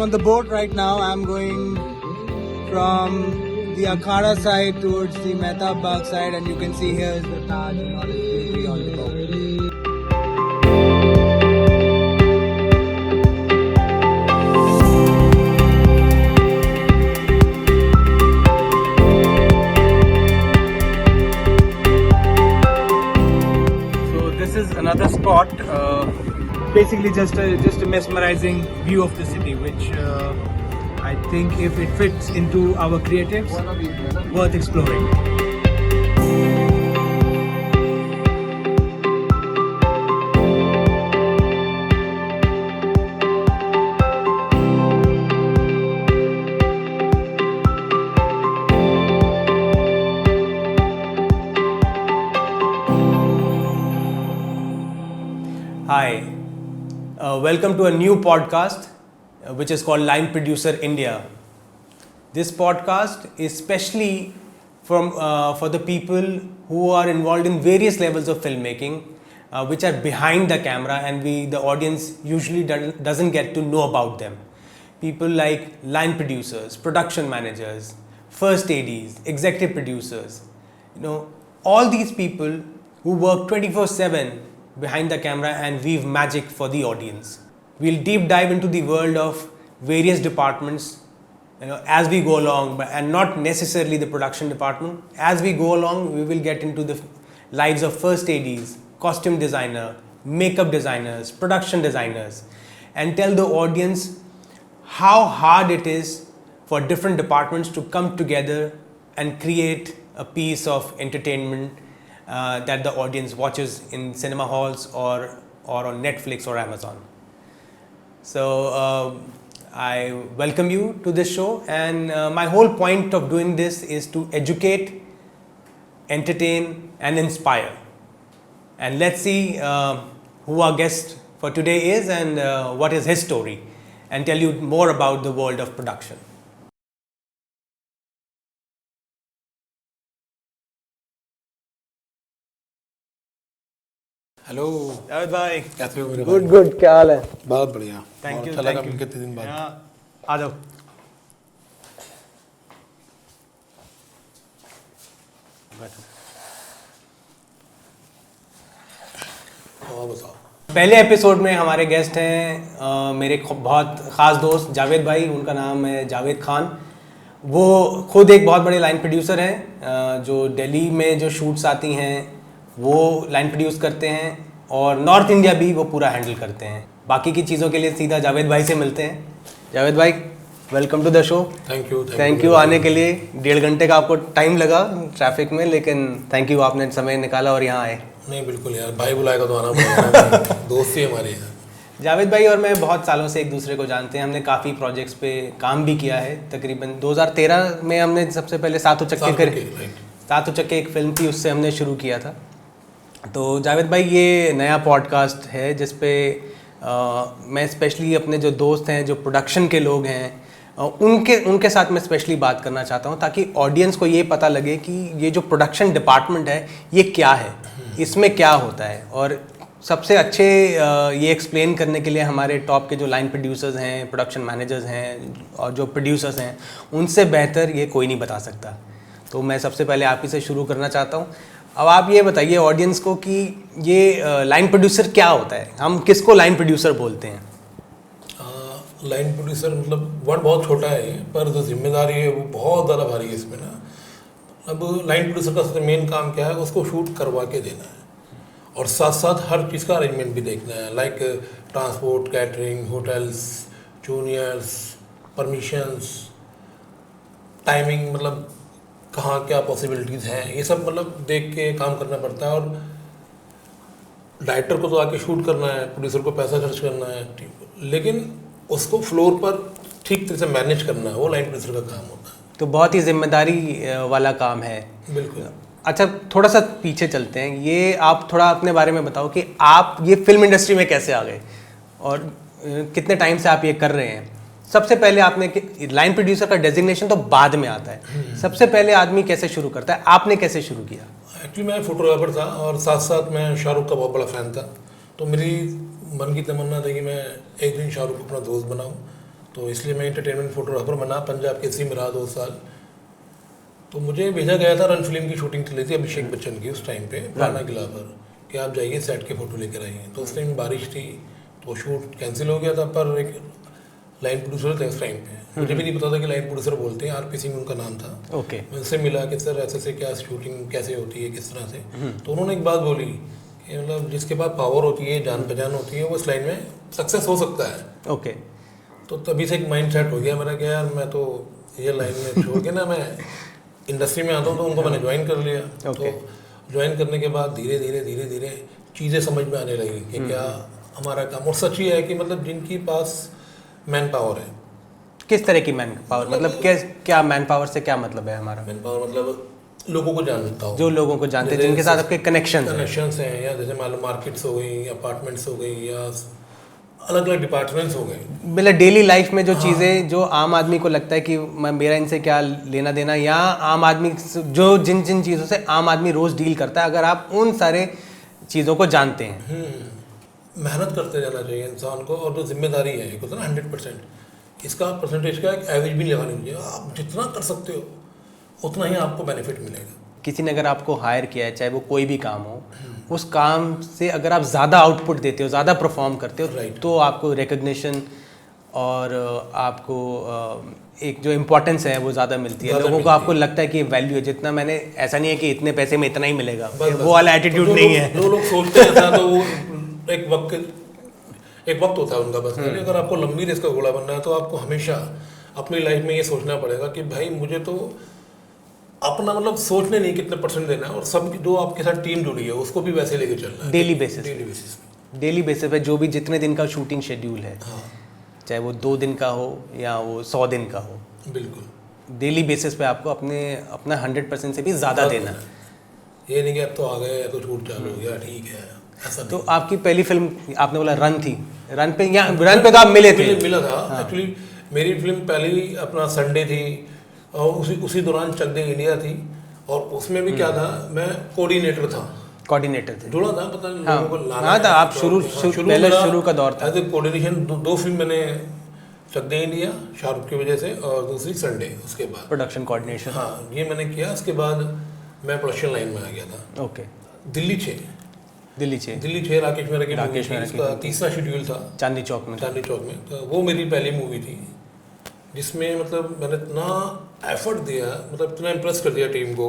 on the boat right now. I'm going from the Akhara side towards the Mehtab Bagh side, and you can see here is the Taj and all its beauty on the boat. So this is another spot. Basically just a mesmerizing view of the city, which I think if it fits into our creatives, worth exploring. Hi. Welcome to a new podcast which is called Line Producer India. This podcast is specially for the people who are involved in various levels of filmmaking which are behind the camera, and the audience usually doesn't get to know about them. People like line producers, production managers, first ADs, executive producers, all these people who work 24/7 behind the camera and weave magic for the audience. We'll deep dive into the world of various departments as we go along, and not necessarily the production department. As we go along, we will get into the lives of first ADs, costume designer, makeup designers, production designers, and tell the audience how hard it is for different departments to come together and create a piece of entertainment that the audience watches in cinema halls or on Netflix or Amazon. So I welcome you to this show, and my whole point of doing this is to educate, entertain and inspire. And let's see who our guest for today is and what is his story, and tell you more about the world of production. Hello Javed भाई, कैसे हो मेरे good good, क्या हाल है? बहुत बढ़िया। Thank you. अच्छा लगा मिलकर इतने दिन बाद। आ जाओ। और बताओ। पहले एपिसोड में हमारे गेस्ट हैं मेरे बहुत ख़ास दोस्त जावेद भाई। उनका नाम है जावेद खान। वो खुद एक बहुत बड़े लाइन प्रोड्यूसर हैं जो दिल्ली में जो शूट्स आती हैं वो लाइन प्रोड्यूस करते हैं, और नॉर्थ इंडिया भी वो पूरा हैंडल करते हैं। बाकी की चीज़ों के लिए सीधा जावेद भाई से मिलते हैं। जावेद भाई, welcome to the show. Thank you आने के लिए। 1.5 घंटे का आपको टाइम लगा ट्रैफिक में, लेकिन थैंक यू, आपने समय निकाला और यहाँ आए। नहीं बिल्कुल यार, भाई बुलाएगा तो आना पड़ेगा। दोस्त ही हमारे यहाँ। जावेद भाई और मैं बहुत सालों से एक दूसरे को जानते हैं। हमने काफ़ी प्रोजेक्ट्स पे काम भी किया है। तकरीबन 2013 में हमने सबसे पहले सातों चक्के एक फिल्म थी, उससे हमने शुरू किया था। तो जावेद भाई, ये नया पॉडकास्ट है जिस पे मैं स्पेशली अपने जो दोस्त हैं, जो प्रोडक्शन के लोग हैं, उनके साथ मैं स्पेशली बात करना चाहता हूँ, ताकि ऑडियंस को ये पता लगे कि ये जो प्रोडक्शन डिपार्टमेंट है ये क्या है, इसमें क्या होता है। और सबसे अच्छे ये एक्सप्लेन करने के लिए हमारे टॉप के जो लाइन प्रोड्यूसर्स हैं, प्रोडक्शन मैनेजर्स हैं और जो प्रोड्यूसर्स हैं, उनसे बेहतर ये कोई नहीं बता सकता। तो मैं सबसे पहले आप ही से शुरू करना चाहता हूँ। अब आप ये बताइए ऑडियंस को कि ये लाइन प्रोड्यूसर क्या होता है, हम किसको लाइन प्रोड्यूसर बोलते हैं? लाइन प्रोड्यूसर मतलब वर्ड बहुत छोटा है, पर जो जिम्मेदारी है वो बहुत ज़्यादा भारी है इसमें ना। अब लाइन प्रोड्यूसर का सबसे मेन काम क्या है, उसको शूट करवा के देना है और साथ साथ हर चीज़ का अरेंजमेंट भी देखना है, like transport, catering, hotels, juniors, permissions, timing, मतलब कहाँ क्या पॉसिबिलिटीज़ हैं, ये सब मतलब देख के काम करना पड़ता है। और डायरेक्टर को तो आके शूट करना है, प्रोड्यूसर को पैसा खर्च करना है, लेकिन उसको फ्लोर पर ठीक तरह से मैनेज करना है, वो लाइन प्रोड्यूसर का काम होता है। तो बहुत ही जिम्मेदारी वाला काम है। बिल्कुल। अच्छा, थोड़ा सा पीछे चलते हैं। ये आप थोड़ा अपने बारे में बताओ कि आप ये फिल्म इंडस्ट्री में कैसे आ गए और कितने टाइम से आप ये कर रहे हैं। सबसे पहले आपने लाइन प्रोड्यूसर का डेजिग्नेशन तो बाद में आता है, सबसे पहले आदमी कैसे शुरू करता है, आपने कैसे शुरू किया? एक्चुअली मैं फोटोग्राफर था और साथ साथ मैं शाहरुख का बहुत बड़ा फ़ैन था, तो मेरी मन की तमन्ना थी कि मैं एक दिन शाहरुख को अपना दोस्त बनाऊं। तो इसलिए मैं एंटरटेनमेंट फोटोग्राफर बना, पंजाब केसरी में रहा 2 साल। तो मुझे भेजा गया था, रन फिल्म की शूटिंग चली थी अभिषेक बच्चन की उस टाइम पे पुराना किला पर, कि आप जाइए सेट के फ़ोटो लेकर आइए। तो उस टाइम बारिश थी तो शूट कैंसिल हो गया था, पर एक लाइन प्रोड्यूसर थे उस टाइम पे, मुझे भी नहीं पता था कि लाइन प्रोड्यूसर बोलते हैं, आरपी सिंह उनका नाम था। ओके। मैं उनसे मिला कि सर ऐसे से क्या शूटिंग कैसे होती है, किस तरह से। तो उन्होंने एक बात बोली कि मतलब जिसके पास पावर होती है, जान पहचान होती है, वो इस लाइन में सक्सेस हो सकता है। ओके। तो तभी से एक माइंड सेट हो गया मेरा कि यार मैं तो ये लाइन में छोड़ के ना मैं इंडस्ट्री में आता हूँ। तो उनको मैंने ज्वाइन कर लिया। तो ज्वाइन करने के बाद धीरे धीरे चीज़ें समझ में आने लगी कि क्या हमारा काम, और सच ही है कि मतलब जिनके पास मैन पावर है। किस तरह की मैन पावर, मतलब क्या मैन पावर से क्या मतलब है हमारा? मैन पावर मतलब लोगों को जानता हो, जो लोगों को जानते हैं, जिनके साथ आपके कनेक्शंस हैं, या जैसे मान लो मार्केट्स हो गई, अपार्टमेंट्स हो गई, या अलग अलग डिपार्टमेंट्स हो गए। मतलब डेली लाइफ में जो चीज़ें जो आम आदमी को लगता है कि मेरा इनसे क्या लेना देना, या आम आदमी जो जिन जिन चीज़ों से आम आदमी रोज़ डील करता है, अगर आप उन सारे चीज़ों को जानते हैं। मेहनत करते जाना चाहिए इंसान को, और जो जिम्मेदारी है एक होता है ना 100%, इसका परसेंटेज का एक एवरेज भी लगानी चाहिए। आप जितना कर सकते हो उतना ही आपको बेनिफिट मिलेगा। किसी ने अगर आपको हायर किया है, चाहे वो कोई भी काम हो, उस काम से अगर आप ज़्यादा आउटपुट देते हो, ज़्यादा परफॉर्म करते हो, तो आपको रिकग्निशन और आपको एक जो इम्पोर्टेंस है वो ज़्यादा मिलती है। लोगों को आपको लगता है कि वैल्यू है, जितना मैंने, ऐसा नहीं है कि इतने पैसे में इतना ही मिलेगा, वो वाला एटीट्यूड नहीं है। जो लोग सोचते हैं ऐसा, तो वो एक वक्त होता है उनका बस। अगर आपको लंबी रेस का घोड़ा बनना है तो आपको हमेशा अपनी लाइफ में ये सोचना पड़ेगा कि भाई मुझे तो अपना मतलब सोचने नहीं कितने परसेंट देना है, और सब जो आपके साथ टीम जुड़ी है उसको भी वैसे लेके चलना है डेली बेसिस पे जो भी जितने दिन का शूटिंग शेड्यूल है, चाहे वो 2 दिन का हो या वो 100 दिन का हो, बिल्कुल डेली बेसिस पे आपको अपना 100% से भी ज़्यादा देना है। ये नहीं कि अब तो आ गए तो छूट चालू हो गया, ठीक है, ऐसा। तो आपकी पहली फिल्म आपने बोला रन थी, रन पे तो आप मिला था एक्चुअली। मेरी फिल्म पहली अपना संडे थी, और उसी दौरान चक दे इंडिया थी, और उसमें भी क्या था, मैं कोऑर्डिनेटर थे, जुड़ा था, पता नहीं लोगों को लाना था। आप शुरू का दौर था। एज ए कोऑर्डिनेशन 2 फिल्म मैंने, चक दे इंडिया शाहरुख की वजह से, और दूसरी संडे, उसके बाद प्रोडक्शन कोऑर्डिनेशन। हाँ, ये मैंने किया। उसके बाद मैं प्रोडक्शन लाइन में आ गया था। ओके। दिल्ली 6 राकेश मेहरा की उसका तीसरा शेड्यूल था, चांदनी चौक में। तो वो मेरी पहली मूवी थी, जिसमें मतलब मैंने इतना एफर्ट दिया, मतलब इतना इम्प्रेस कर दिया टीम को,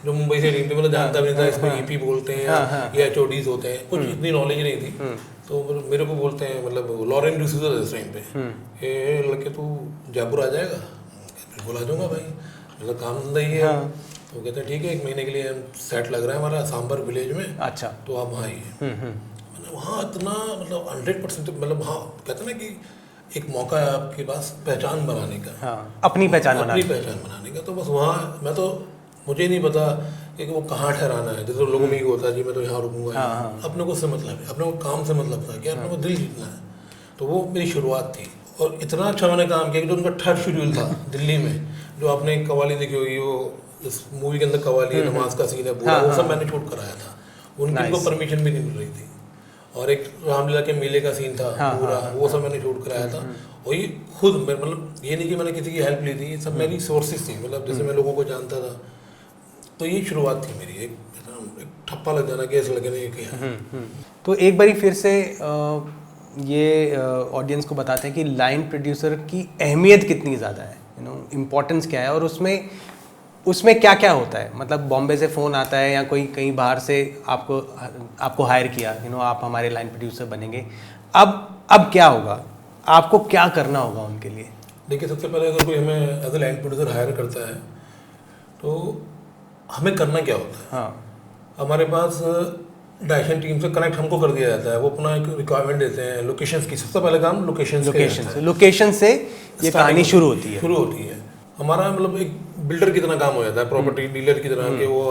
जो मुंबई से टीम थी, मतलब जानता भी नहीं था इसमें ईपी बोलते हैं या एचओडीज होते हैं, कुछ इतनी नॉलेज नहीं थी। तो मेरे को बोलते हैं, मतलब लॉरेन डिसूजा इस टाइम पे, ये लड़के तू जयपुर आ जाएगा? बिल्कुल आ जाऊँगा भाई, मतलब काम धंधा ही है। तो कहते हैं ठीक है, 1 महीने के लिए सेट लग रहा है हमारा सांबर विलेज में, अच्छा, तो आप वहाँ आइए। मैंने वहाँ इतना मतलब 100%, मतलब हाँ, कहते हैं ना कि एक मौका है आपके पास पहचान बनाने का, अपनी पहचान बनाने का। तो बस वहाँ मैं तो, मुझे नहीं पता कि वो कहाँ ठहराना है। जैसे लोगों में ये होता है जी मैं तो यहाँ रुकूंगा, अपने को उससे मतलब है, अपने को काम से मतलब था कि अपने को दिल जीतना है। तो वो मेरी शुरुआत थी, और इतना अच्छा मैंने काम किया कि जो उनका 3rd शेड्यूल था दिल्ली में, जो आपने कवाली देखी होगी, वो इस मूवी के अंदर कवाली नमाज का सीन है पूरा, वो सब मैंने शूट कराया था। उनकी को परमिशन भी नहीं मिल रही थी। और एक रामलीला के मेले का सीन था पूरा, वो सब मैंने शूट कराया था। और ये खुद मतलब ये नहीं कि मैंने किसी की हेल्प ली थी, ये सब मेरी सोर्सेज थी, मतलब जैसे मैं लोगों को जानता था। तो ये शुरुआत थी मेरी, एक ठप्पा लग जाना, गैस लगने किया। तो एक बारी फिर से ये ऑडियंस को बताते हैं कि लाइन प्रोड्यूसर की अहमियत कितनी ज़्यादा है, इम्पोर्टेंस क्या है, और उसमें क्या क्या होता है। मतलब बॉम्बे से फ़ोन आता है या कोई कहीं बाहर से आपको हायर किया, आप हमारे लाइन प्रोड्यूसर बनेंगे, अब क्या होगा, आपको क्या करना होगा उनके लिए? देखिए, सबसे पहले अगर कोई हमें as a line producer hire करता है तो हमें करना क्या होता है। हमारे पास डायरेक्शन टीम से कनेक्ट हमको कर दिया जाता है, वो अपना एक रिक्वायरमेंट देते हैं लोकेशंस की। सबसे पहले काम लोकेशन से ये कहानी शुरू होती है। हमारा मतलब एक बिल्डर की तरह काम हो जाता है, प्रॉपर्टी डीलर की तरह के। वो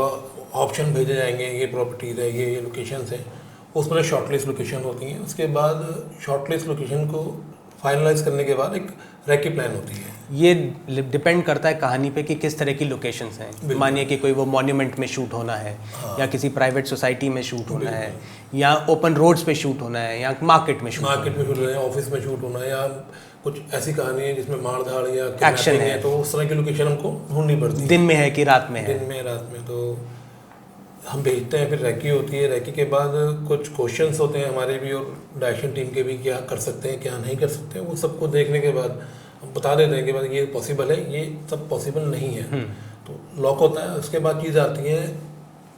ऑप्शन भेजे जाएंगे, ये प्रॉपर्टीज है, ये लोकेशन है, उसमें शॉर्टलिस्ट लोकेशन होती हैं। उसके बाद शॉर्टलिस्ट लोकेशन को फाइनलाइज करने के बाद एक रैकी प्लान होती है। ये डिपेंड करता है कहानी पे कि किस तरह की लोकेशंस हैं। मानिए कि कोई वो मॉन्यूमेंट में शूट होना है, या किसी प्राइवेट सोसाइटी में शूट होना है, या ओपन रोड्स पे शूट होना है, या मार्केट में शूट होना है, ऑफिस में शूट होना है, या कुछ ऐसी कहानी है जिसमें मार धाड़ या एक्शन है, तो उस तरह की लोकेशन हमको ढूंढनी पड़ती है। दिन में है कि रात में है? दिन में, रात में। तो हम भेजते हैं, फिर रैकी होती है। रैकी के बाद कुछ क्वेश्चंस होते हैं हमारे भी और डायरेक्शन टीम के भी, क्या कर सकते हैं क्या नहीं कर सकते हैं। वो सबको देखने के बाद हम बता देते हैं कि बाद ये पॉसिबल है, ये सब पॉसिबल नहीं है, तो लॉक होता है। उसके बाद चीज़ आती है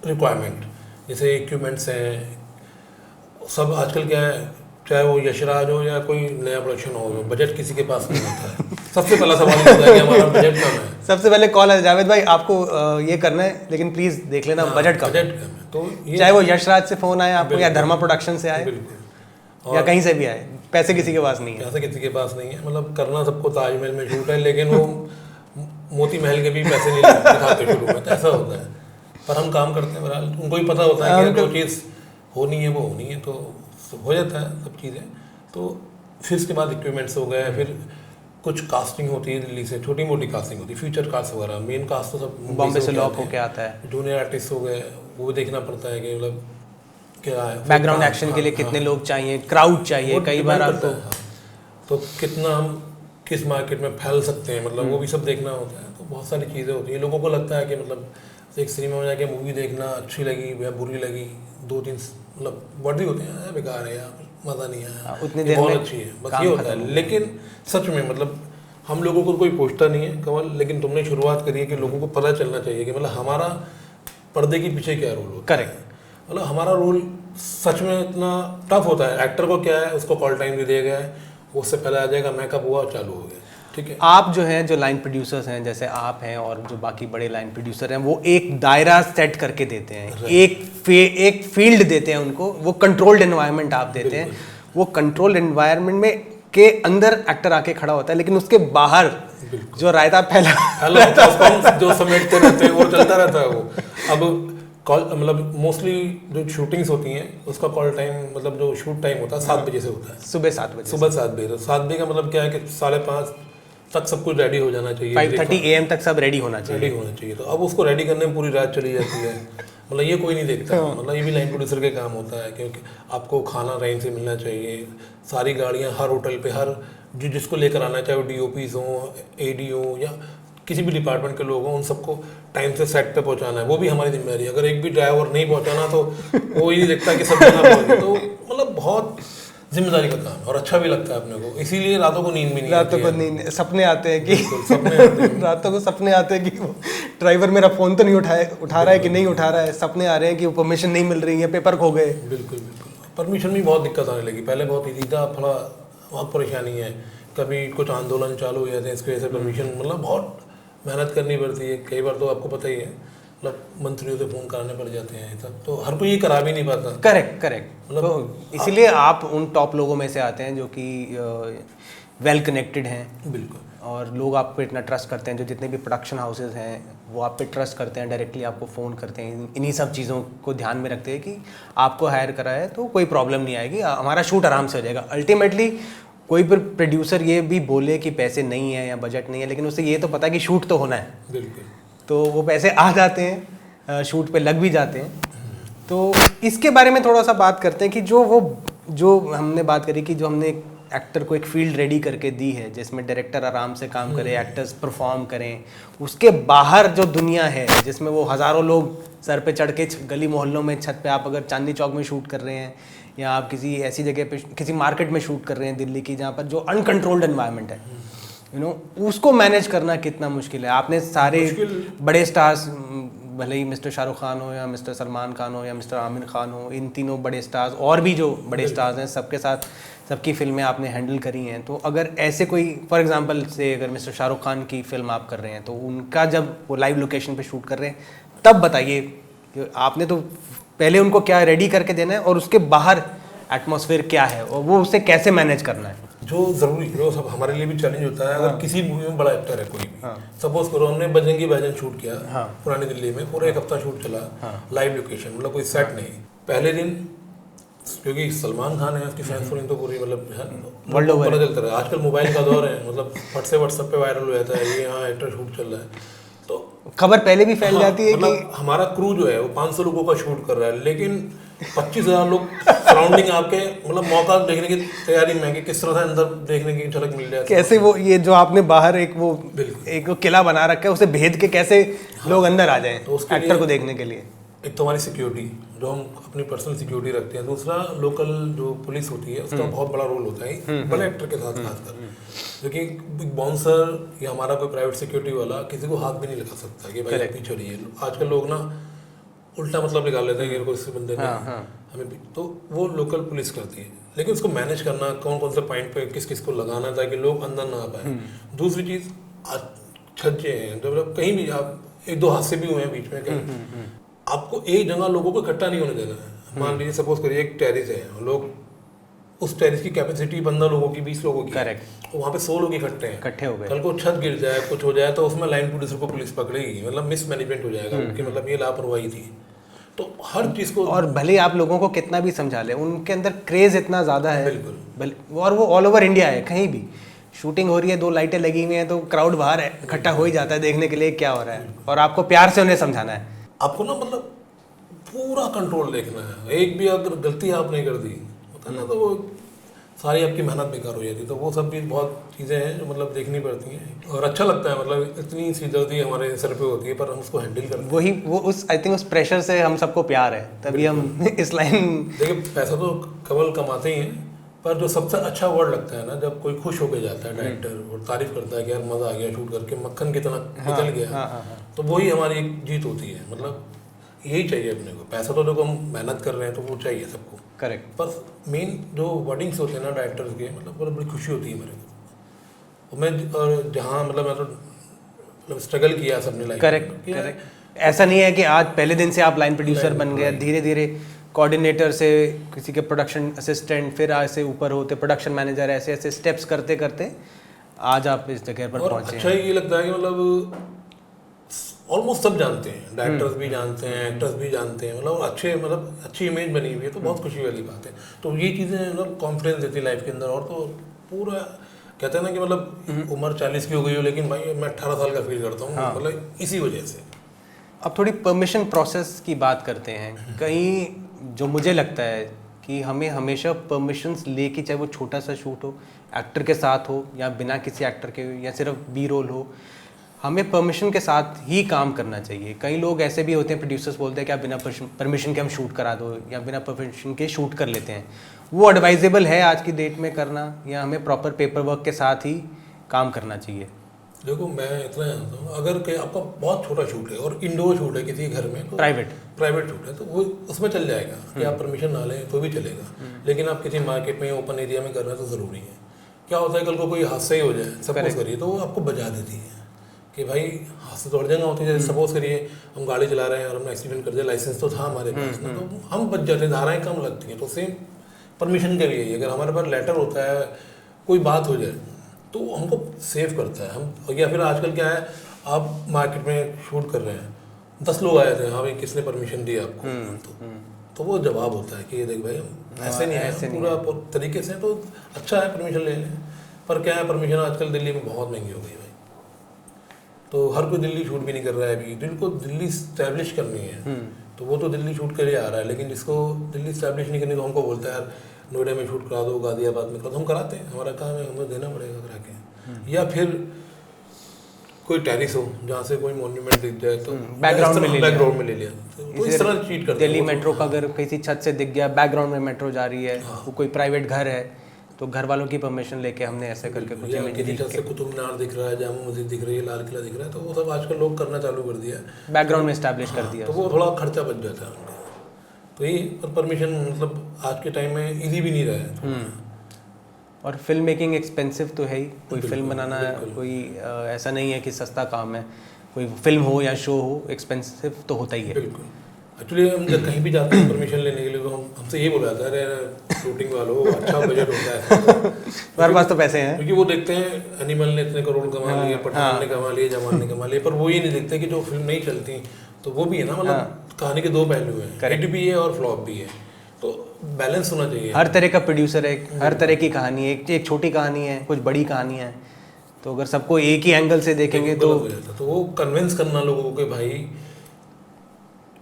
रिक्वायरमेंट, जैसे इक्विपमेंट्स हैं सब। आजकल क्या है, चाहे वो यशराज हो या कोई नया प्रोडक्शन हो, बजट किसी के पास नहीं होता है। सबसे पहला सवाल ये होता है कि हमारा बजट कम है। सबसे पहले कॉल है, जावेद भाई आपको ये करना है, लेकिन प्लीज देख लेना बजट कम है। तो चाहे वो यशराज से फोन आए आपको, या धर्मा प्रोडक्शन से आए, या कहीं से भी आए, पैसे किसी के पास नहीं है। पैसे किसी के पास नहीं है। मतलब करना सबको ताजमहल में शूट है, लेकिन वो मोती महल के भी पैसे नहीं दिखाते शुरू में, तो ऐसा होता है। पर हम काम करते हैं बहरहाल, उनको भी पता होता है कि जो चीज़ होनी है वो होनी है, तो हो जाता है सब चीज़ें। तो फिर इसके बाद इक्विपमेंट्स हो गए, फिर कुछ कास्टिंग होती है दिल्ली से, छोटी मोटी कास्टिंग होती है, फ्यूचर कास्ट वगैरह। मेन कास्ट तो सब बॉम्बे से लॉक होके आता है। जूनियर आर्टिस्ट हो गए, वो देखना पड़ता है कि मतलब क्या है, बैकग्राउंड एक्शन के लिए कितने लोग चाहिए, क्राउड चाहिए, कई बार आपको तो कितना हम किस मार्केट में फैल सकते हैं, मतलब वो भी सब देखना होता है। तो बहुत सारी चीज़ें होती हैं। लोगों को लगता है कि मतलब एक सिनेमा में जाके मूवी देखना अच्छी लगी या बुरी लगी, 2-3 मतलब वर्दी होते हैं, बेकार है यार, मज़ा नहीं आया, उतनी देर बहुत में अच्छी है, बस ये होता है। लेकिन सच में मतलब हम लोगों को कोई पूछता नहीं है कमल, लेकिन तुमने शुरुआत करी है कि लोगों को पता चलना चाहिए कि मतलब हमारा पर्दे के पीछे क्या रोल होता है। करेक्ट। मतलब हमारा रोल सच में इतना टफ होता है। एक्टर को क्या है, उसको कॉल टाइम दे दिया गया है, वो उससे पहले आ जाएगा, मेकअप हुआ और चालू हो गया, ठीक है। आप जो हैं, जो लाइन प्रोड्यूसर्स हैं, जैसे आप हैं और जो बाकी बड़े लाइन प्रोड्यूसर हैं, वो एक दायरा सेट करके देते हैं, एक फील्ड देते हैं उनको, वो कंट्रोल्ड एनवायरनमेंट आप देते हैं। वो कंट्रोल्ड एनवायरनमेंट में के अंदर एक्टर आके खड़ा होता है, लेकिन उसके बाहर जो रायता फैला जो समेटते रहते हैं वो चलता रहता है। वो अब कॉल मतलब मोस्टली जो शूटिंग्स होती हैं उसका कॉल टाइम मतलब जो शूट टाइम होता है 7 बजे से होता है, सुबह 7 बजे। सुबह 7 बजे। 7 बजे का मतलब क्या है कि 5:30 तक सब कुछ रेडी हो जाना चाहिए, 5:30 AM तक सब रेडी होना चाहिए। तो अब उसको रेडी करने में पूरी रात चली जाती है। मतलब ये कोई नहीं देखता, मतलब ये भी लाइन प्रोड्यूसर के काम होता है, क्योंकि आपको खाना टाइम से मिलना चाहिए। सारी गाड़ियाँ हर होटल पे, हर जिसको लेकर आना, चाहे वो DOPs हों, AD हो या किसी भी डिपार्टमेंट के लोग हों, उन सबको टाइम से सेट पे पहुंचाना है, वो भी हमारी जिम्मेदारी है। अगर एक भी ड्राइवर नहीं पहुंचाना तो वो ही नहीं देखता कि सब जगह पहुंचे। तो मतलब बहुत जिम्मेदारी का काम और अच्छा भी लगता है अपने को, इसीलिए रातों को नींद भी नहीं आती है। रातों को नींद, सपने आते हैं कि सपने आते हैं। रातों को सपने आते हैं कि वो ड्राइवर मेरा फ़ोन तो नहीं उठा रहा है कि नहीं उठा रहा है। सपने आ रहे हैं कि वो परमिशन नहीं मिल रही है, पेपर खो गए। बिल्कुल बिल्कुल। परमिशन में बहुत दिक्कत आने लगी, पहले बहुत ईजी था, थोड़ा बहुत परेशानी है। कभी कुछ आंदोलन चालू हो जाते हैं इसकी वजह से परमिशन, मतलब बहुत मेहनत करनी पड़ती है। कई बार तो आपको पता ही है, मतलब मंत्रियों से फ़ोन कराने पड़ जाते हैं सब, तो हर कोई ये करा भी नहीं पाता। करेक्ट। मतलब तो इसीलिए आप उन टॉप लोगों में से आते हैं जो कि वेल कनेक्टेड हैं। बिल्कुल। और लोग आप पे इतना ट्रस्ट करते हैं, जो जितने भी प्रोडक्शन हाउसेज हैं वो आप पे ट्रस्ट करते हैं, डायरेक्टली आपको फ़ोन करते हैं, इन्हीं सब चीज़ों को ध्यान में रखते हैं कि आपको हायर करा है तो कोई प्रॉब्लम नहीं आएगी, हमारा शूट आराम से हो जाएगा। अल्टीमेटली कोई भी प्रोड्यूसर ये भी बोले कि पैसे नहीं है या बजट नहीं है, लेकिन उसे ये तो पता है कि शूट तो होना है। बिल्कुल। तो वो पैसे आ जाते हैं, शूट पे लग भी जाते हैं। तो इसके बारे में थोड़ा सा बात करते हैं कि जो हमने बात करी कि जो हमने एक्टर को एक फील्ड रेडी करके दी है, जिसमें डायरेक्टर आराम से काम करे, एक्टर्स परफॉर्म करें, उसके बाहर जो दुनिया है जिसमें वो हज़ारों लोग सर पे चढ़ के गली मोहल्लों में, छत पे, आप अगर चांदनी चौक में शूट कर रहे हैं या आप किसी ऐसी जगह पे किसी मार्केट में शूट कर रहे हैं दिल्ली की, जहाँ पर जो अनकंट्रोल्ड एनवायरनमेंट है, उसको मैनेज करना कितना मुश्किल है। आपने सारे बड़े स्टार्स, भले ही मिस्टर शाहरुख खान हो या मिस्टर सलमान खान हो या मिस्टर आमिर खान हो, इन तीनों बड़े स्टार्स और भी जो बड़े स्टार्स हैं, सबके साथ सबकी फिल्में आपने हैंडल करी हैं। तो अगर ऐसे कोई, फॉर एग्जांपल से अगर मिस्टर शाहरुख खान की फिल्म आप कर रहे हैं, तो उनका जब वो लाइव लोकेशन पे शूट कर रहे हैं, तब बताइए कि आपने तो पहले उनको क्या रेडी करके देना है और उसके बाहर एटमॉस्फेयर क्या है और वो उसे कैसे मैनेज करना है। जो ज़रूरी, जो सब हमारे लिए भी चैलेंज होता है। अगर किसी मूवी में बड़ा एक्टर है कोई भी, सपोज करो हमने बजरंगी भाईजान शूट किया पुरानी दिल्ली में, पूरा 1 हफ्ता शूट चला, लाइव लोकेशन, मतलब कोई सेट नहीं। पहले दिन क्योंकि सलमान खान है, उसकी फैन फॉलोइंग तो पूरी मतलब वर्ल्ड ओवर पता चलता है। आजकल मोबाइल का दौर है, मतलब फट से व्हाट्सएप पे वायरल हो जाता है, ये यहाँ एक्टर शूट चल रहा है, तो खबर पहले भी फैल हाँ, जाती है मतलब कि हमारा क्रू जो है वो 500 लोगों का शूट कर रहा है, लेकिन 25,000 लोग सराउंडिंग आपके मतलब मौका देखने की तैयारी में है कि किस तरह से अंदर देखने की झलक मिल जाए। कैसे वो ये जो आपने बाहर एक वो बिल्कुल किला बना रखा है, उसे भेद के कैसे लोग अंदर आ जाएं तो उसके एक्टर को देखने के लिए। एक तो हमारी सिक्योरिटी, जो हम अपनी पर्सनल सिक्योरिटी रखते हैं, दूसरा लोकल जो पुलिस होती है उसका बहुत बड़ा रोल होता है बड़े एक्टर के साथ खासकर, क्योंकि बिग बाउंसर या हमारा कोई प्राइवेट सिक्योरिटी वाला किसी को हाथ भी नहीं लगा सकता कि भाई आप पीछे रहिए। आजकल लोग ना उल्टा मतलब निकाल लेते हैं कि इस बंदे ने हमें भी, तो वो लोकल पुलिस करती है, लेकिन उसको मैनेज करना कौन कौन से पॉइंट पे किस किस को लगाना ताकि लोग अंदर ना आ पाए। दूसरी चीज़ छज्जे हैं, जब कहीं भी आप एक दो हादसे भी हुए हैं बीच में कहीं, आपको एक जगह लोगों को इकट्ठा नहीं होने देना है। मान लीजिए सपोज करिए एक टेरिस है, लोग उस टेरिस की कैपेसिटी 15 लोगों की 20 लोगों की, करेक्ट, वहाँ पे 100 लोग इकट्ठे हैं, इकट्ठे हो गए, कल को छत गिर जाए कुछ हो जाए तो उसमें लाइन प्रोड्यूसर को पुलिस पकड़ेगी, मतलब मिसमैनेजमेंट हो जाएगा कि मतलब ये लापरवाही थी। तो हर चीज़ को, और भले आप लोगों को कितना भी समझा ले, उनके अंदर क्रेज इतना ज़्यादा है, बिल्कुल, और वो ऑल ओवर इंडिया है, कहीं भी शूटिंग हो रही है, 2 लाइटें लगी हुई हैं तो क्राउड बाहर है, इकट्ठा हो ही जाता है देखने के लिए क्या हो रहा है, और आपको प्यार से उन्हें समझाना है। आपको ना मतलब पूरा कंट्रोल देखना है, एक भी अगर गलती आपने कर दी होता ना तो वो सारी आपकी मेहनत बेकार हो जाती है। तो वो सब भी बहुत चीज़ें हैं जो मतलब देखनी पड़ती हैं, और अच्छा लगता है, मतलब इतनी सिरदर्दी हमारे सर पे होती है पर हम उसको हैंडल करते हैं। वही वो उस आई थिंक उस प्रेशर से हम सबको प्यार है, तभी हम इस लाइन। देखिए पैसा तो कमल कमाते ही हैं, पर जो सबसे अच्छा वर्ड लगता है ना, जब कोई खुश होकर जाता है डायरेक्टर और तारीफ करता है कि यार मज़ा आ गया शूट करके, मक्खन की तरह निकल गया, तो वही हमारी एक जीत होती है। मतलब यही चाहिए अपने को, पैसा तो देखो हम मेहनत कर रहे हैं तो वो चाहिए सबको, करेक्ट, पर मेन जो वर्डिंग्स होते हैं ना डायरेक्टर्स के, मतलब बहुत बड़ी खुशी होती है मेरे को। और मैं और जहाँ मतलब मैं तो मतलब स्ट्रगल किया सबने लाइफ, करेक्ट। ऐसा नहीं है कि आज पहले दिन से आप लाइन प्रोड्यूसर बन गए, धीरे धीरे कोऑर्डिनेटर से किसी के प्रोडक्शन असिस्टेंट, फिर आज से ऊपर होते प्रोडक्शन मैनेजर, ऐसे ऐसे स्टेप्स करते करते आज आप इस जगह पर पहुंचे। अच्छा ये लगता है कि मतलब ऑलमोस्ट सब जानते हैं, डायरेक्टर्स भी जानते हैं, एक्टर्स भी जानते हैं, मतलब अच्छे मतलब अच्छी इमेज बनी हुई है, तो बहुत खुशी वाली बात है। तो ये चीज़ें मतलब कॉन्फिडेंस देती है लाइफ के अंदर। और तो पूरा कहते हैं ना कि मतलब उम्र 40 की हो गई हो लेकिन भाई मैं 18 साल का फील करता हूँ, मतलब इसी वजह से। अब थोड़ी परमिशन प्रोसेस की बात करते हैं। कहीं जो मुझे लगता है कि हमें हमेशा परमिशंस लेके, चाहे वो छोटा सा शूट हो, एक्टर के साथ हो या बिना किसी एक्टर के, या सिर्फ बी रोल हो, हमें परमिशन के साथ ही काम करना चाहिए। कई लोग ऐसे भी होते हैं, प्रोड्यूसर्स बोलते हैं कि आप बिना परमिशन के हम शूट करा दो, या बिना परमिशन के शूट कर लेते हैं। वो एडवाइजेबल है आज की डेट में करना, या हमें प्रॉपर पेपर वर्क के साथ ही काम करना चाहिए? देखो मैं इतना जानता हूँ, अगर कहीं आपका बहुत छोटा शूट है और इंडोर शूट है किसी घर में, तो प्राइवेट शूट है तो वो उसमें चल जाएगा कि आप परमिशन ना लें तो भी चलेगा। लेकिन आप किसी मार्केट में ओपन एरिया में कर रहे हैं तो ज़रूरी है। क्या होता है कल को कोई हादसा ही हो जाए, सपोज करिए, तो वो आपको बचा देती है कि भाई हादसे तो हर जगह होती है। जैसे सपोज करिए हम गाड़ी चला रहे हैं और हमने एक्सीडेंट कर दिया, लाइसेंस तो था हमारे पास ना, तो हम बच जाते हैं, धाराएं कम लगती हैं। तो सेम परमिशन के लिए अगर हमारे पास लेटर होता है, कोई बात हो जाए तो हमको सेव करता है। हम या फिर आजकल क्या है, आप मार्केट में शूट कर रहे हैं, 10 लोग आए थे, हाँ भाई किसने परमिशन दी आपको, तो वो जवाब होता है कि ये देख भाई ऐसे नहीं है, पूरा तरीके से, तो अच्छा है परमिशन ले लें। पर क्या है, परमिशन आजकल दिल्ली में बहुत महंगी हो गई भाई, तो हर कोई दिल्ली शूट भी नहीं कर रहा है। अभी जिनको दिल्ली स्टैब्लिश करनी है तो वो तो दिल्ली शूट के लिए आ रहा है, लेकिन जिसको दिल्ली स्टैब्लिश नहीं करनी तो हमको बोलता है यार नोएडा में शूट करा दो, गाजियाबाद में करा दो, हम कराते हैं, हमारा काम है, हमें देना पड़ेगा करा के। या फिर कोई टेरिस हो जहाँ से कोई मॉन्यूमेंट दिख जाए तो बैकग्राउंड में ले लिया, तो इस तरह चीट करते हैं। दिल्ली मेट्रो का अगर किसी छत से दिख गया, बैकग्राउंड में मेट्रो जा रही है, वो कोई प्राइवेट घर है, तो घर वालों की परमिशन लेके हमने ऐसे करके कुछ इमेज छत से कुतुब मीनार दिख रहा है, जामा मस्जिद दिख रही है, लाल किला दिख रहा है, तो वो सब आजकल लोग करना चालू कर दिया है, बैकग्राउंड में एस्टैब्लिश कर दिया, तो वो थोड़ा खर्चा बच जाता है उनका। तो ये परमिशन मतलब आज के टाइम में इजी भी नहीं रहा है। और फिल्म मेकिंग एक्सपेंसिव तो है ही, कोई फिल्म बनाना कोई ऐसा नहीं है कि सस्ता काम है, कोई फिल्म हो या शो हो, एक्सपेंसिव तो होता ही है। बिल्कुल। एक्चुअली हम जब कहीं भी जाते हैं परमिशन लेने के लिए तो हमसे ये बोला जाता है, अरे शूटिंग वालों अच्छा बजट होता है, हमारे पास तो पैसे हैं, क्योंकि वो देखते हैं एनिमल ने इतने करोड़ कमा लिए, पठान ने कमा लिए, जवान ने कमा लिए, पर वो ये नहीं देखते कि जो फिल्म नहीं चलती तो वो भी है ना, मतलब कहानी के दो पहलू हैं, हिट भी है और फ्लॉप भी है। तो बैलेंस होना चाहिए। हर तरह का प्रोड्यूसर है, हर तरह की कहानी है, एक छोटी कहानी है, कुछ बड़ी कहानी है, तो अगर सबको एक ही एंगल से देखेंगे तो वो कन्विंस करना लोगों को कि भाई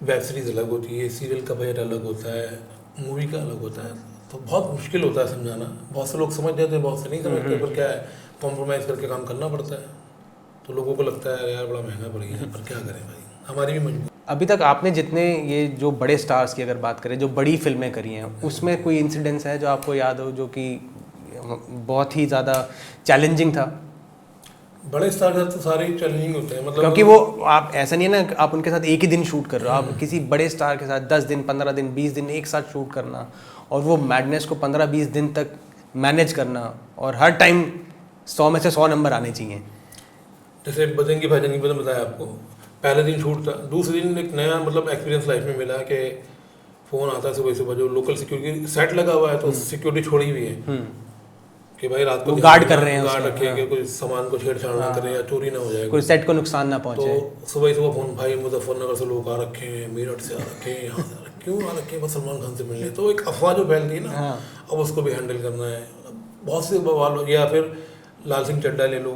वेब सीरीज अलग होती है, सीरियल का बजट अलग होता है, मूवी का अलग होता है, तो बहुत मुश्किल होता है समझाना। बहुत से लोग समझ जाते हैं, बहुत से नहीं समझते, पर क्या है कॉम्प्रोमाइज़ करके काम करना पड़ता है। तो लोगों को लगता है यार बड़ा महंगा पड़ गया, पर क्या करें भाई, हमारी भी मजबूरी। अभी तक आपने जितने ये जो बड़े स्टार्स की अगर बात करें, जो बड़ी फिल्में करी हैं, उसमें कोई इंसिडेंस है जो आपको याद हो जो कि बहुत ही ज़्यादा चैलेंजिंग था? बड़े स्टार तो सारे ही चैलेंजिंग होते हैं, मतलब क्योंकि वो आप ऐसा नहीं है ना आप उनके साथ एक ही दिन शूट कर रहे हो, आप किसी बड़े स्टार के साथ 10 दिन 15 दिन 20 दिन एक साथ शूट करना और वो मैडनेस को 15-20 दिन तक मैनेज करना और हर टाइम 100 में से 100 नंबर आने चाहिए। जैसे बजरंगी भाईजान की बताया आपको, पहले दिन शूट था, दूसरे दिन एक नया मतलब एक्सपीरियंस लाइफ में मिला कि फ़ोन आता है सुबह सुबह, जो लोकल सिक्योरिटी सेट लगा हुआ है तो सिक्योरिटी छोड़ी हुई है कि भाई रात को गार्ड कर रहे हैं, गार्ड रखे कि कोई सामान को छेड़छाड़ ना करे या चोरी ना हो जाए, कोई सेट को नुकसान ना पहुंचे। तो सुबह सुबह फ़ोन, भाई मुजफ्फरनगर से लोग आ रखे हैं, मेरठ से आ रखे हैं, यहाँ से क्यों आ रखे हैं, बस सलमान खान से मिलने। तो एक अफवाह जो फैलती है ना, अब उसको भी हैंडल करना है। बहुत से बवाल, या फिर लाल सिंह चड्ढा ले लो,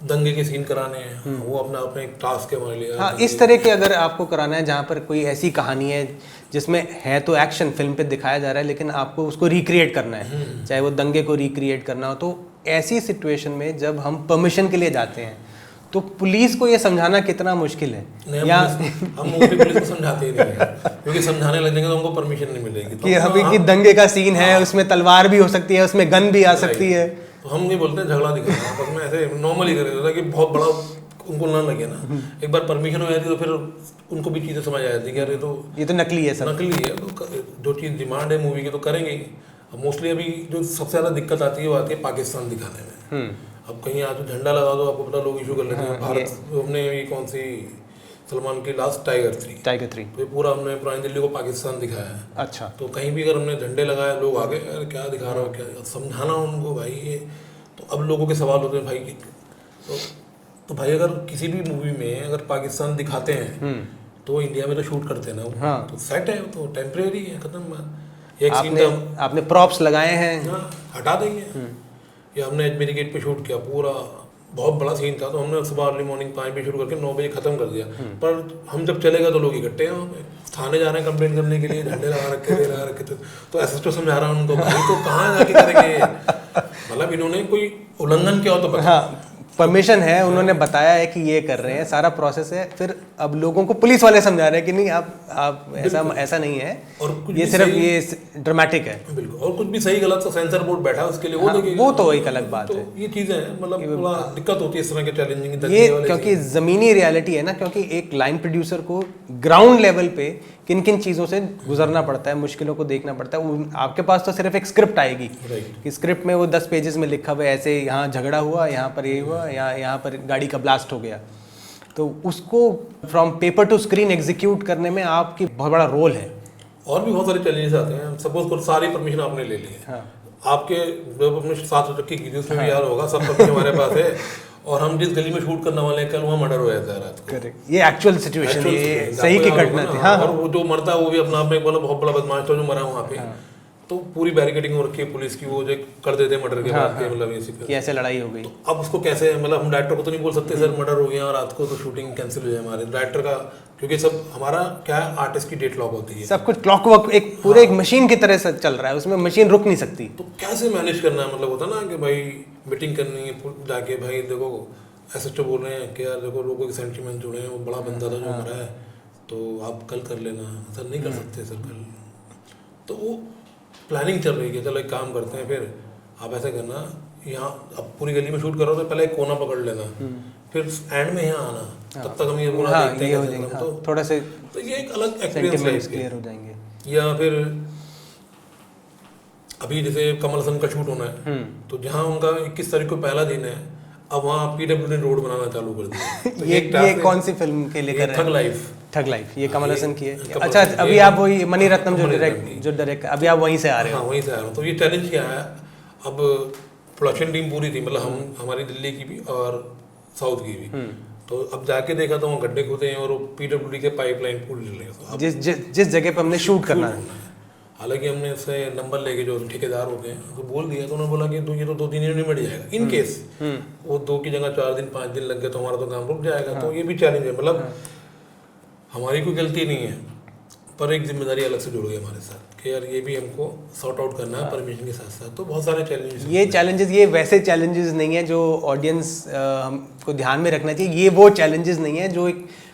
दंगे के सीन कराने हैं, वो अपना एक टास्क है हमारे लिए। हाँ, इस तरह के अगर आपको कराना है जहाँ पर कोई ऐसी कहानी है जिसमें है तो एक्शन फिल्म पे दिखाया जा रहा है लेकिन आपको उसको रिक्रिएट करना है, चाहे वो दंगे को रिक्रिएट करना हो, तो ऐसी सिचुएशन में जब हम परमिशन के लिए जाते हैं तो पुलिस को ये समझाना कितना मुश्किल है? या हम मोस्टली पुलिस को समझाते ही नहीं है, क्योंकि समझाने लग जाएंगे तो हमको परमिशन नहीं मिलेगी। कि अभी की दंगे का सीन है, उसमें तलवार भी हो सकती है, उसमें गन भी आ सकती है, तो हम नहीं बोलते हैं झगड़ा दिखाना, बस मैं ऐसे नॉर्मली कर देता कि बहुत बड़ा उनको ना लगे ना। एक बार परमिशन हो जाती तो फिर उनको भी चीज़ें समझ आ जाती कि अरे तो ये तो नकली है, सब नकली है, तो जो चीज़ डिमांड है मूवी की तो करेंगे ही। अब मोस्टली अभी जो सबसे ज़्यादा दिक्कत आती है वो आती है पाकिस्तान दिखाने में। अब कहीं आज तो झंडा लगा दो, आपको पता लोग इशू कर लेते हैं। भारत हमने ये कौन सी सलमान की लास्ट टाइगर 3 तो पूरा हमने पुरानी दिल्ली को पाकिस्तान दिखाया है। अच्छा, तो कहीं भी अगर हमने झंडे लगाए लोग आगे यार क्या दिखा रहा हो, क्या समझाना उनको भाई ये। तो अब लोगों के सवाल होते हैं भाई तो भाई अगर किसी भी मूवी में अगर पाकिस्तान दिखाते हैं तो इंडिया में तो शूट करते हैं ना, तो सेट है, तो टेम्परेरी है, खत्म। एक सीन आपने प्रॉप्स लगाए हैं, हटा देंगे। या हमने अजमेरी गेट पे शूट किया, पूरा बहुत बड़ा सीन था, तो हमने सुबह अर्ली मॉर्निंग 5 बजे शुरू करके 9 बजे खत्म कर दिया। पर हम जब चलेगा तो लोग इकट्ठे हैं वहाँ पे, थाने जा रहे हैं कंप्लेंट करने के लिए, झंडे लगा रखे तो एसएसपी समझा रहा हूँ उनको, भाई तो कहाँ जाके करेंगे। मतलब इन्होंने कोई उल्लंघन किया हो तो पता। परमिशन है, उन्होंने बताया है कि ये कर रहे हैं, सारा प्रोसेस है, फिर अब लोगों को पुलिस वाले समझा रहे हैं कि नहीं आप ऐसा नहीं है, और ये सिर्फ ये ड्रामेटिक है। बिल्कुल, और कुछ भी सही गलत तो सेंसर बोर्ड बैठा है उसके लिए, वो देखेगा। वो तो एक अलग बात है। ये चीज़ें हैं, मतलब थोड़ा दिक्कत होती है इस तरह के चैलेंजिंग ये, क्योंकि ज़मीनी रियलिटी है ना, क्योंकि एक लाइन प्रोड्यूसर को ग्राउंड लेवल पे किन किन चीज़ों से गुजरना पड़ता है, मुश्किलों को देखना पड़ता है। आपके पास तो सिर्फ एक स्क्रिप्ट आएगी कि स्क्रिप्ट में वो 10 पेजेस में लिखा हुआ है, ऐसे यहाँ झगड़ा हुआ, यहाँ पर ये हुआ, यहाँ पर गाड़ी का ब्लास्ट हो गया, तो उसको from paper two screen execute करने में आपकी बहुत बड़ा रोल है। और भी बहुत सारे चैलेंजेस आते हैं। सपोज को सारी परमिशन आपने ले ली है, आपके जब अपने 7 रखी की उसमें भी यार होगा, सब परमिशन हमारे पास है, और हम जिस गली में शूट करने वाले हैं कल वहाँ मर्डर हो जाता है रात को। करेक्ट, ये एक्चुअल सिचुएशन, ये सही की घटना थी। हाँ, और वो जो मरता है वो भी अपना आप में बहुत बड़ा बदमाश था जो मरा वहाँ पे। तो पूरी बैरिकेडिंग हो रखी है पुलिस की, वो जो कर देते हैं मर्डर के बाद के, मतलब ये ऐसे लड़ाई हो गई। तो अब उसको कैसे, मतलब हम डायरेक्टर को तो नहीं बोल सकते सर मर्डर हो गया रात को तो शूटिंग कैंसिल हो जाए हमारे डायरेक्टर का, क्योंकि सब हमारा क्या है, आर्टिस्ट की डेट लॉक होती है, सब कुछ क्लॉक वर्क एक पूरे एक मशीन की तरह से चल रहा है, उसमें मशीन रुक नहीं सकती। तो कैसे मैनेज करना है, मतलब होता ना कि भाई मीटिंग करनी है जाके, भाई देखो एसएसटी बोल रहे हैं कि यार देखो लोगों के सेंटिमेंट जुड़े हैं, वो बड़ा बंदा था जो मरा है, तो आप कल कर लेना। सर नहीं कर सकते सर कल, तो वो प्लानिंग चल रही है, चलो एक काम करते हैं, फिर आप ऐसा करना, यहाँ अब पूरी गली में शूट कर रहे हो तो पहले एक कोना पकड़ लेना, फिर एंड में यहाँ आना, तब तक हम ये पूरा देखते हैं, तो थोड़ा से तो ये एक अलग एक्सपीरियंस क्लियर हो जाएंगे। या फिर अभी जैसे कमल हसन का शूट होना है, तो जहाँ उनका 21 तारीख को पहला दिन है, अब वहाँ पीडब्ल्यूडी रोड बनाना चालू कर दिया। ये कौन सी फिल्म के लिए कर रहे हैं? ठग लाइफ, ये कमल हसन की है। अच्छा, अभी आप वही मणि रत्नम जो डायरेक्ट अभी आप वहीं से आ रहे हो? हाँ, वहीं से आ रहा हूँ। तो ये चैलेंज क्या है, अब प्रोडक्शन टीम पूरी थी, मतलब हम हमारी दिल्ली की भी और साउथ की भी, तो अब जाके देखा तो वहाँ गड्ढे खोदे हैं और पीडब्ल्यूडी के पाइपलाइन पूरी डल रही है। जिस जगह पे हमने शूट करना है, हालांकि हमने उससे नंबर लेके जो ठेकेदार होते हैं तो बोल दिया, तो उन्होंने बोला कि तो ये तो 2-3 दिन में निपट जाएगा इन केस वो 2 की जगह 4 दिन 5 दिन लग गए तो हमारा तो काम रुक जाएगा। तो ये भी चैलेंज है, मतलब हमारी कोई गलती नहीं है पर एक जिम्मेदारी अलग से जुड़ गई हमारे साथ कि यार ये भी हमको सॉर्ट आउट करना है परमिशन के साथ साथ। तो बहुत सारे चैलेंजेस, ये चैलेंजेस, ये वैसे चैलेंजेस नहीं है जो ऑडियंस हमको ध्यान में रखना चाहिए। ये वो चैलेंजेस नहीं है जो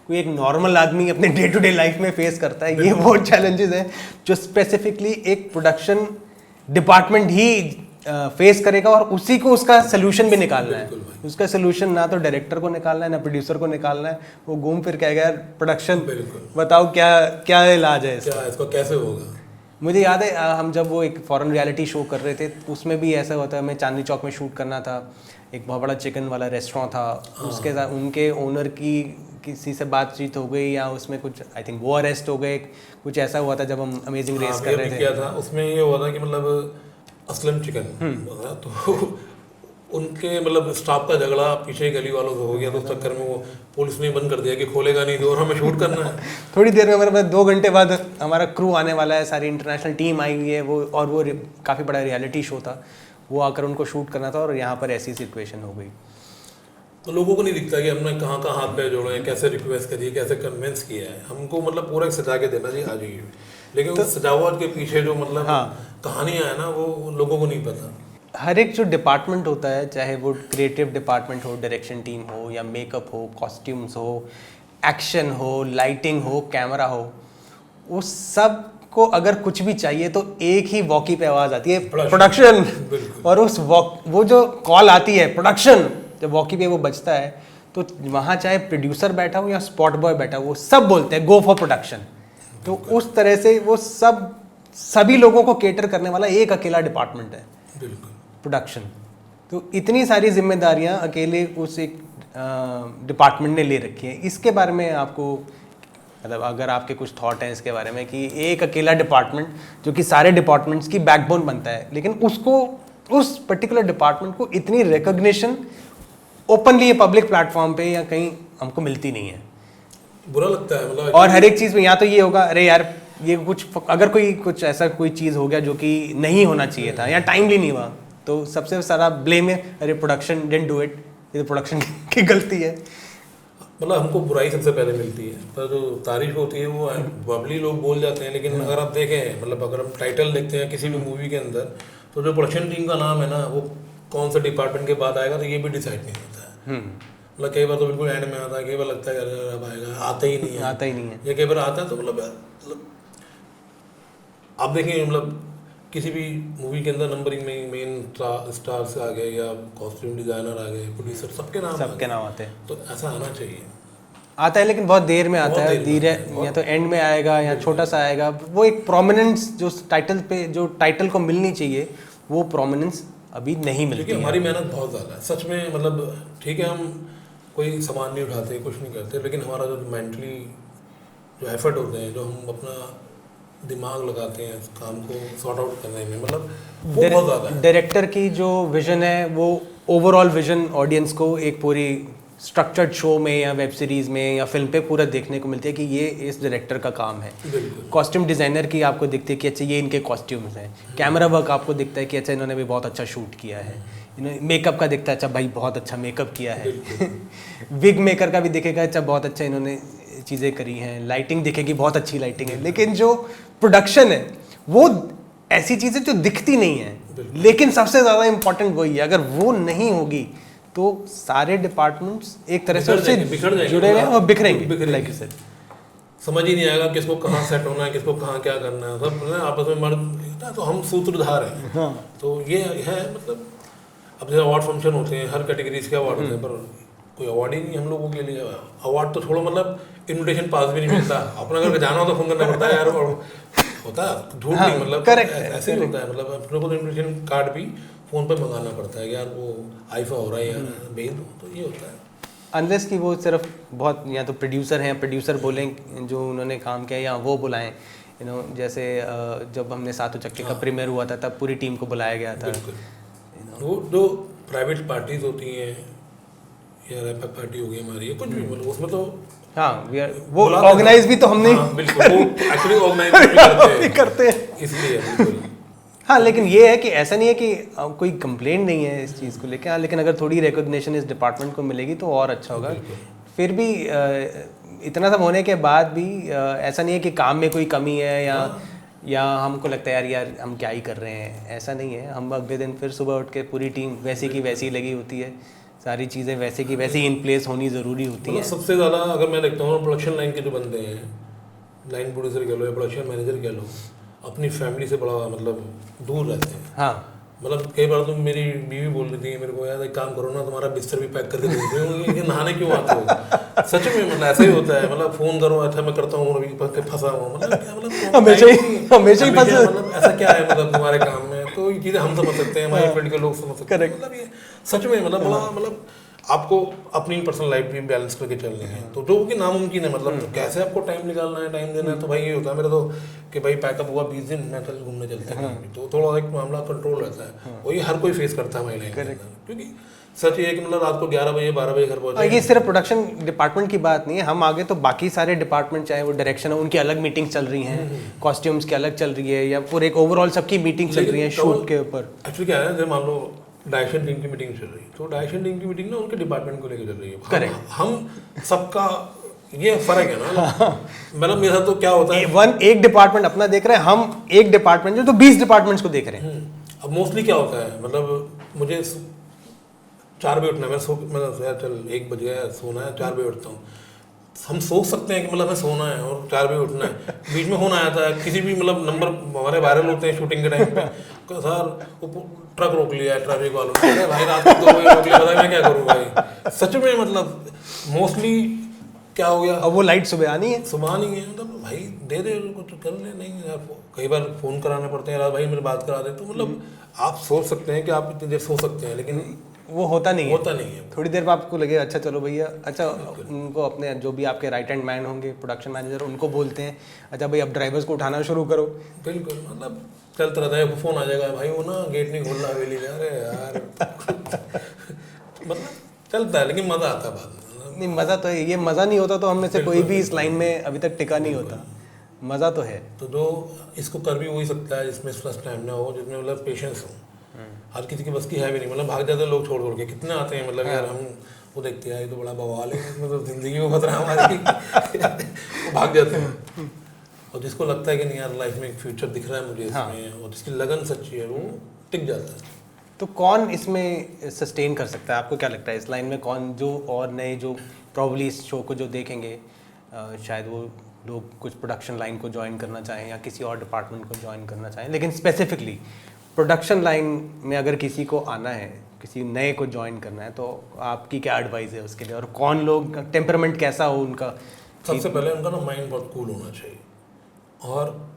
कोई एक नॉर्मल आदमी अपने डे टू डे लाइफ में फेस करता है। ये वो चैलेंजेस हैं जो स्पेसिफिकली एक प्रोडक्शन डिपार्टमेंट ही फेस करेगा और उसी को उसका सोल्यूशन भी निकालना है। उसका सोल्यूशन ना तो डायरेक्टर को निकालना है ना प्रोड्यूसर को निकालना है, वो घूम फिर कहेगा यार प्रोडक्शन बताओ क्या क्या इलाज है इसका, इसको कैसे होगा। मुझे याद है हम जब वो एक फॉरेन रियलिटी शो कर रहे थे उसमें भी ऐसा होता है, हमें चांदनी चौक में शूट करना था, एक बहुत बड़ा चिकन वाला रेस्टोरेंट था, उसके साथ उनके ओनर की किसी से बातचीत हो गई या उसमें कुछ आई थिंक वो अरेस्ट हो गए, कुछ ऐसा हुआ था जब हम अमेजिंग रेस कर रहे थे। किया था उसमें ये हुआ था कि मतलब असलम चिकन तो उनके मतलब स्टाफ का झगड़ा पीछे गली वालों से हो गया, तो उस चक्कर में वो पुलिस ने बंद कर दिया कि खोलेगा नहीं तो और हमें शूट करना है। थोड़ी देर में हमारे पास 2 घंटे बाद हमारा क्रू आने वाला है, सारी इंटरनेशनल टीम आई हुई है वो, और वो काफ़ी बड़ा रियलिटी शो था, वो आकर उनको शूट करना था और यहाँ पर ऐसी सिचुएशन हो गई। तो लोगों को नहीं दिखता कि हमने कहाँ कहाँ हाथ पैर जोड़े हैं, कैसे रिक्वेस्ट करी, कैसे कन्विंस किया है। हमको मतलब पूरा सजा के देना चाहिए आ जाइए, लेकिन तो, सजावट के पीछे जो मतलब कहानियाँ है ना वो लोगों को नहीं पता। हर एक जो डिपार्टमेंट होता है, चाहे वो क्रिएटिव डिपार्टमेंट हो, डायरेक्शन टीम हो या मेकअप हो, कॉस्ट्यूम्स हो, एक्शन हो, लाइटिंग हो, कैमरा हो, उस सब को अगर कुछ भी चाहिए तो एक ही वॉकी पे आवाज़ आती है प्रोडक्शन। और उस वो जो कॉल आती है प्रोडक्शन, जब वॉकी पे वो बजता है तो वहाँ चाहे प्रोड्यूसर बैठा हो या स्पॉट बॉय बैठा हो, वो सब बोलते हैं गो फॉर प्रोडक्शन। तो उस तरह से वो सभी लोगों को केटर करने वाला एक अकेला डिपार्टमेंट है प्रोडक्शन। तो इतनी सारी जिम्मेदारियां अकेले उस एक डिपार्टमेंट ने ले रखी हैं। इसके बारे में आपको मतलब अगर आपके कुछ थॉट हैं इसके बारे में कि एक अकेला डिपार्टमेंट जो कि सारे डिपार्टमेंट्स की बैकबोन बनता है, लेकिन उसको उस पर्टिकुलर डिपार्टमेंट को इतनी रिकॉग्निशन ओपनली पब्लिक प्लेटफॉर्म पे या कहीं हमको मिलती नहीं है। बुरा लगता है मतलब। और हर एक चीज़ में या तो ये होगा अरे यार ये अगर कुछ ऐसा कोई चीज़ हो गया जो कि नहीं होना चाहिए था या टाइमली नहीं हुआ तो सबसे सारा ब्लेम है अरे प्रोडक्शन डिडंट डू इट, ये तो प्रोडक्शन की गलती है। मतलब हमको बुराई सबसे पहले मिलती है, पर जो तारीफ होती है वो पब्लिक लोग बोल जाते हैं। लेकिन अगर आप देखें मतलब अगर हम टाइटल देखते हैं किसी भी मूवी के अंदर तो जो प्रोडक्शन टीम का नाम है ना वो कौन सा डिपार्टमेंट के बाद आएगा तो ये भी डिसाइड नहीं होता है। मतलब कई बार तो बिल्कुल एंड में आता है, कई बार लगता है अरे अब आएगा, आता ही नहीं है। या कई बार आता है तो मतलब आप देखें मतलब किसी भी मूवी के अंदर नंबरिंग में मेन स्टार्स आ गए या कॉस्ट्यूम डिजाइनर आ गए, प्रोड्यूसर, सबके नाम आते हैं। तो ऐसा आना चाहिए। आता है लेकिन बहुत देर में आता है, धीरे या तो एंड में आएगा या छोटा सा आएगा। वो एक प्रोमिनेंस जो टाइटल को मिलनी चाहिए वो प्रोमिनेंस अभी नहीं मिलती। क्योंकि हमारी मेहनत बहुत ज़्यादा है सच में। मतलब ठीक है हम कोई सामान नहीं उठाते, कुछ नहीं करते, लेकिन हमारा जो मेंटली जो एफर्ट होते हैं, जो हम अपना दिमाग लगाते हैं काम को सॉर्ट आउट करने में, मतलब वो बहुत ज़्यादा है। डायरेक्टर की जो विजन है वो ओवरऑल विजन ऑडियंस को एक पूरी स्ट्रक्चर्ड शो में या वेब सीरीज़ में या फिल्म पे पूरा देखने को मिलती है कि ये इस डायरेक्टर का काम है। कॉस्ट्यूम डिज़ाइनर की आपको दिखती है कि अच्छा ये इनके कॉस्ट्यूम्स हैं, कैमरा वर्क आपको दिखता है कि अच्छा इन्होंने भी बहुत अच्छा शूट किया है, मेकअप का दिखता है अच्छा भाई बहुत अच्छा मेकअप किया है विग मेकर का भी दिखेगा अच्छा बहुत अच्छा इन्होंने चीज़ें करी हैं, लाइटिंग दिखेगी बहुत अच्छी लाइटिंग है। लेकिन जो प्रोडक्शन है वो ऐसी चीज़ें जो दिखती नहीं है, लेकिन सबसे ज़्यादा इंपॉर्टेंट वही है। अगर वो नहीं होगी तो सारे डिपार्टमेंट्स एक तरह से उससे जुड़े हुए और बिखरेंगे। लाइक यू सेड, समझ ही नहीं आएगा किसको कहाँ सेट होना है, किसको कहाँ क्या करना है। सब आपस में मर्द तो हम सूत्रधार हैं। हाँ। तो ये है मतलब अब जैसे अवार्ड फंक्शन होते हैं, हर कैटेगरीज के अवार्ड होते हैं, पर कोई अवार्ड ही नहीं हम लोगों के लिए। अवार्ड तो छोड़ो, मतलब इनविटेशन पास भी नहीं मिलता। अपना अगर जाना हो तो फोन करना पड़ता है यार, होता है झूठ नहीं, मतलब करेक्ट ऐसे ही होता है। मतलब अपने को तो इनविटेशन कार्ड भी फ़ोन पर मंगाना पड़ता है यार, वो आईफा हो रहा है यार भेज दो, तो ये होता है। अनलेस कि वो सिर्फ बहुत या तो प्रोड्यूसर हैं, प्रोड्यूसर बोलें जो उन्होंने काम किया या वो बुलाएं, जैसे जब हमने सातों चक्के का प्रीमियर हुआ था तब पूरी टीम को बुलाया गया था। वो जो प्राइवेट पार्टीज होती हैं या रैप पार्टी हो गई हमारी, या कुछ भी, मतलब उसमें तो हाँ वो ऑर्गेनाइज भी तो हमने, हाँ, बिल्कुल वो एक्चुअली ऑर्गेनाइज भी करते हैं इसलिए बिल्कुल। हाँ लेकिन ये है कि ऐसा नहीं है कि कोई कंप्लेंट नहीं है इस चीज़ को लेकर, हाँ लेकिन अगर थोड़ी रिकॉग्निशन इस डिपार्टमेंट को मिलेगी तो और अच्छा होगा। फिर भी इतना सब होने के बाद भी ऐसा नहीं है कि काम में कोई कमी है या हमको लगता है यार हम क्या ही कर रहे हैं, ऐसा नहीं है। हम अगले दिन फिर सुबह उठ के पूरी टीम वैसी की वैसी लगी होती है, सारी चीज़ें वैसे की वैसी इन प्लेस होनी ज़रूरी होती है। सबसे ज़्यादा अगर मैं देखता हूँ प्रोडक्शन लाइन के जो बंदे हैं, लाइन प्रोड्यूसर कह लो या प्रोडक्शन मैनेजर कह लो, अपनी फैमिली से बड़ा मतलब दूर रहते हैं। हाँ मतलब कई बार तो मेरी बीवी बोल रही थी मेरे को, यार एक काम करो ना, तुम्हारा बिस्तर भी पैक करके दे रही हूँ, ये नहाने क्यों आते हो? सच में मतलब ऐसा ही होता है, मतलब फोन करो, अच्छा मैं करता हूँ, अभी फंसा हुआ, मतलब क्या, मतलब हमेशा ही फंसा, मतलब ऐसा क्या है मतलब तुम्हारे काम में? तो ये चीज़ें हम समझ सकते हैं, हमारे फील्ड के लोग समझ सकते हैं, मतलब ये सच में मतलब बड़ा मतलब आपको अपनी पर्सनल लाइफ भी बैलेंस करके चलनी है, तो जो कि नामुमकिन है, मतलब तो कैसे आपको टाइम निकालना है, टाइम देना है। तो भाई ये होता है मेरा तो कि भाई पैकअप हुआ 20 दिन, मैं कल घूमने चलते हैं, तो थोड़ा एक मामला कंट्रोल रहता है। वही हर कोई फेस करता है महिलाएं, क्योंकि सच ये है कि मतलब रात को 11 बजे 12 बजे घर पहुंचे। ये सिर्फ प्रोडक्शन डिपार्टमेंट की बात नहीं है, हम आगे तो बाकी सारे डिपार्टमेंट, चाहे वो डायरेक्शन है, उनकी अलग मीटिंग चल रही हैं, कॉस्ट्यूम्स की अलग चल रही है, या पूरे एक ओवरऑल सबकी मीटिंग चल रही है शूट के ऊपर। एक्चुअली क्या है, जब मान लो डायरेक्शन टीम की मीटिंग चल रही है, तो डायरेक्शन टीम की मीटिंग ना उनके डिपार्टमेंट को लेकर चल रही है। करेक्ट। हम सबका ये फर्क है ना, मतलब मेरे साथ तो क्या होता है, एक डिपार्टमेंट अपना देख रहे हैं, हम एक डिपार्टमेंट जो तो 20 डिपार्टमेंट्स को देख रहे हैं। अब मोस्टली क्या होता है, मतलब मुझे 4 बजे उठना है, मैं यार चल 1 बज गया, सोना है, 4 बजे उठता हूँ। हम सोच सकते हैं कि मतलब हमें सोना है और 4 बजे उठना है, बीच में फोन आया था किसी भी मतलब नंबर, हमारे वायरल होते हैं शूटिंग के टाइम पे, सर वो ट्रक रोक लिया है ट्रैफिक वालों ने, अरे भाई रात को 2 बजे रोक लिया, बताइए मैं क्या करूँ भाई? सच में मतलब मोस्टली क्या हो गया, अब वो लाइट सुबह आनी है, सुबह नहीं है, मतलब भाई दे दे उनको तो कर ले, नहीं यार कई बार फ़ोन कराने पड़ते हैं, यार भाई मेरी बात करा दे, तो मतलब आप सोच सकते हैं कि आप इतनी देर सो सकते हैं, लेकिन वो होता नहीं है। थोड़ी देर में आपको लगे अच्छा चलो भैया, अच्छा उनको अपने जो भी आपके राइट हैंड मैन होंगे, प्रोडक्शन मैनेजर, उनको बोलते हैं अच्छा भाई अब ड्राइवर्स को उठाना शुरू करो। बिल्कुल, मतलब चलता रहता है, फ़ोन आ जाएगा भाई वो ना गेट नहीं खोल रहा हवेली में, अरे यार मतलब चलता है, लेकिन मज़ा आता है बाद में। नहीं मज़ा तो है, ये मज़ा नहीं होता तो हम में से कोई भी इस लाइन में अभी तक टिका नहीं होता, मज़ा तो है। तो जो इसको कर भी वही सकता है जिसमें इसका स्टैमिना हो, जिसमें मतलब पेशेंस हो। हर किसी की बस की है भी नहीं, मतलब भाग जाते हैं लोग छोड़ छोड़ के, कितने आते हैं मतलब यार हम वो देखते हैं ये तो बड़ा बवाल है, इसमें तो जिंदगी में खतरा हमारी वो भाग जाते हैं। और जिसको लगता है कि नहीं यार लाइफ में एक फ्यूचर दिख रहा है मुझे इसमें, और जिसकी लगन सच्ची है वो टिक जाता है। तो कौन इसमें सस्टेन कर सकता है, आपको क्या लगता है इस लाइन में कौन, जो और नए जो प्रॉब्ली इस शो को जो देखेंगे, शायद वो लोग कुछ प्रोडक्शन लाइन को ज्वाइन करना चाहें या किसी और डिपार्टमेंट को ज्वाइन करना चाहें, लेकिन स्पेसिफिकली प्रोडक्शन लाइन में अगर किसी को आना है, किसी नए को ज्वाइन करना है, तो आपकी क्या एडवाइस है उसके लिए, और कौन लोग, टेम्परामेंट कैसा हो उनका? सबसे पहले उनका ना माइंड बहुत कूल होना चाहिए, और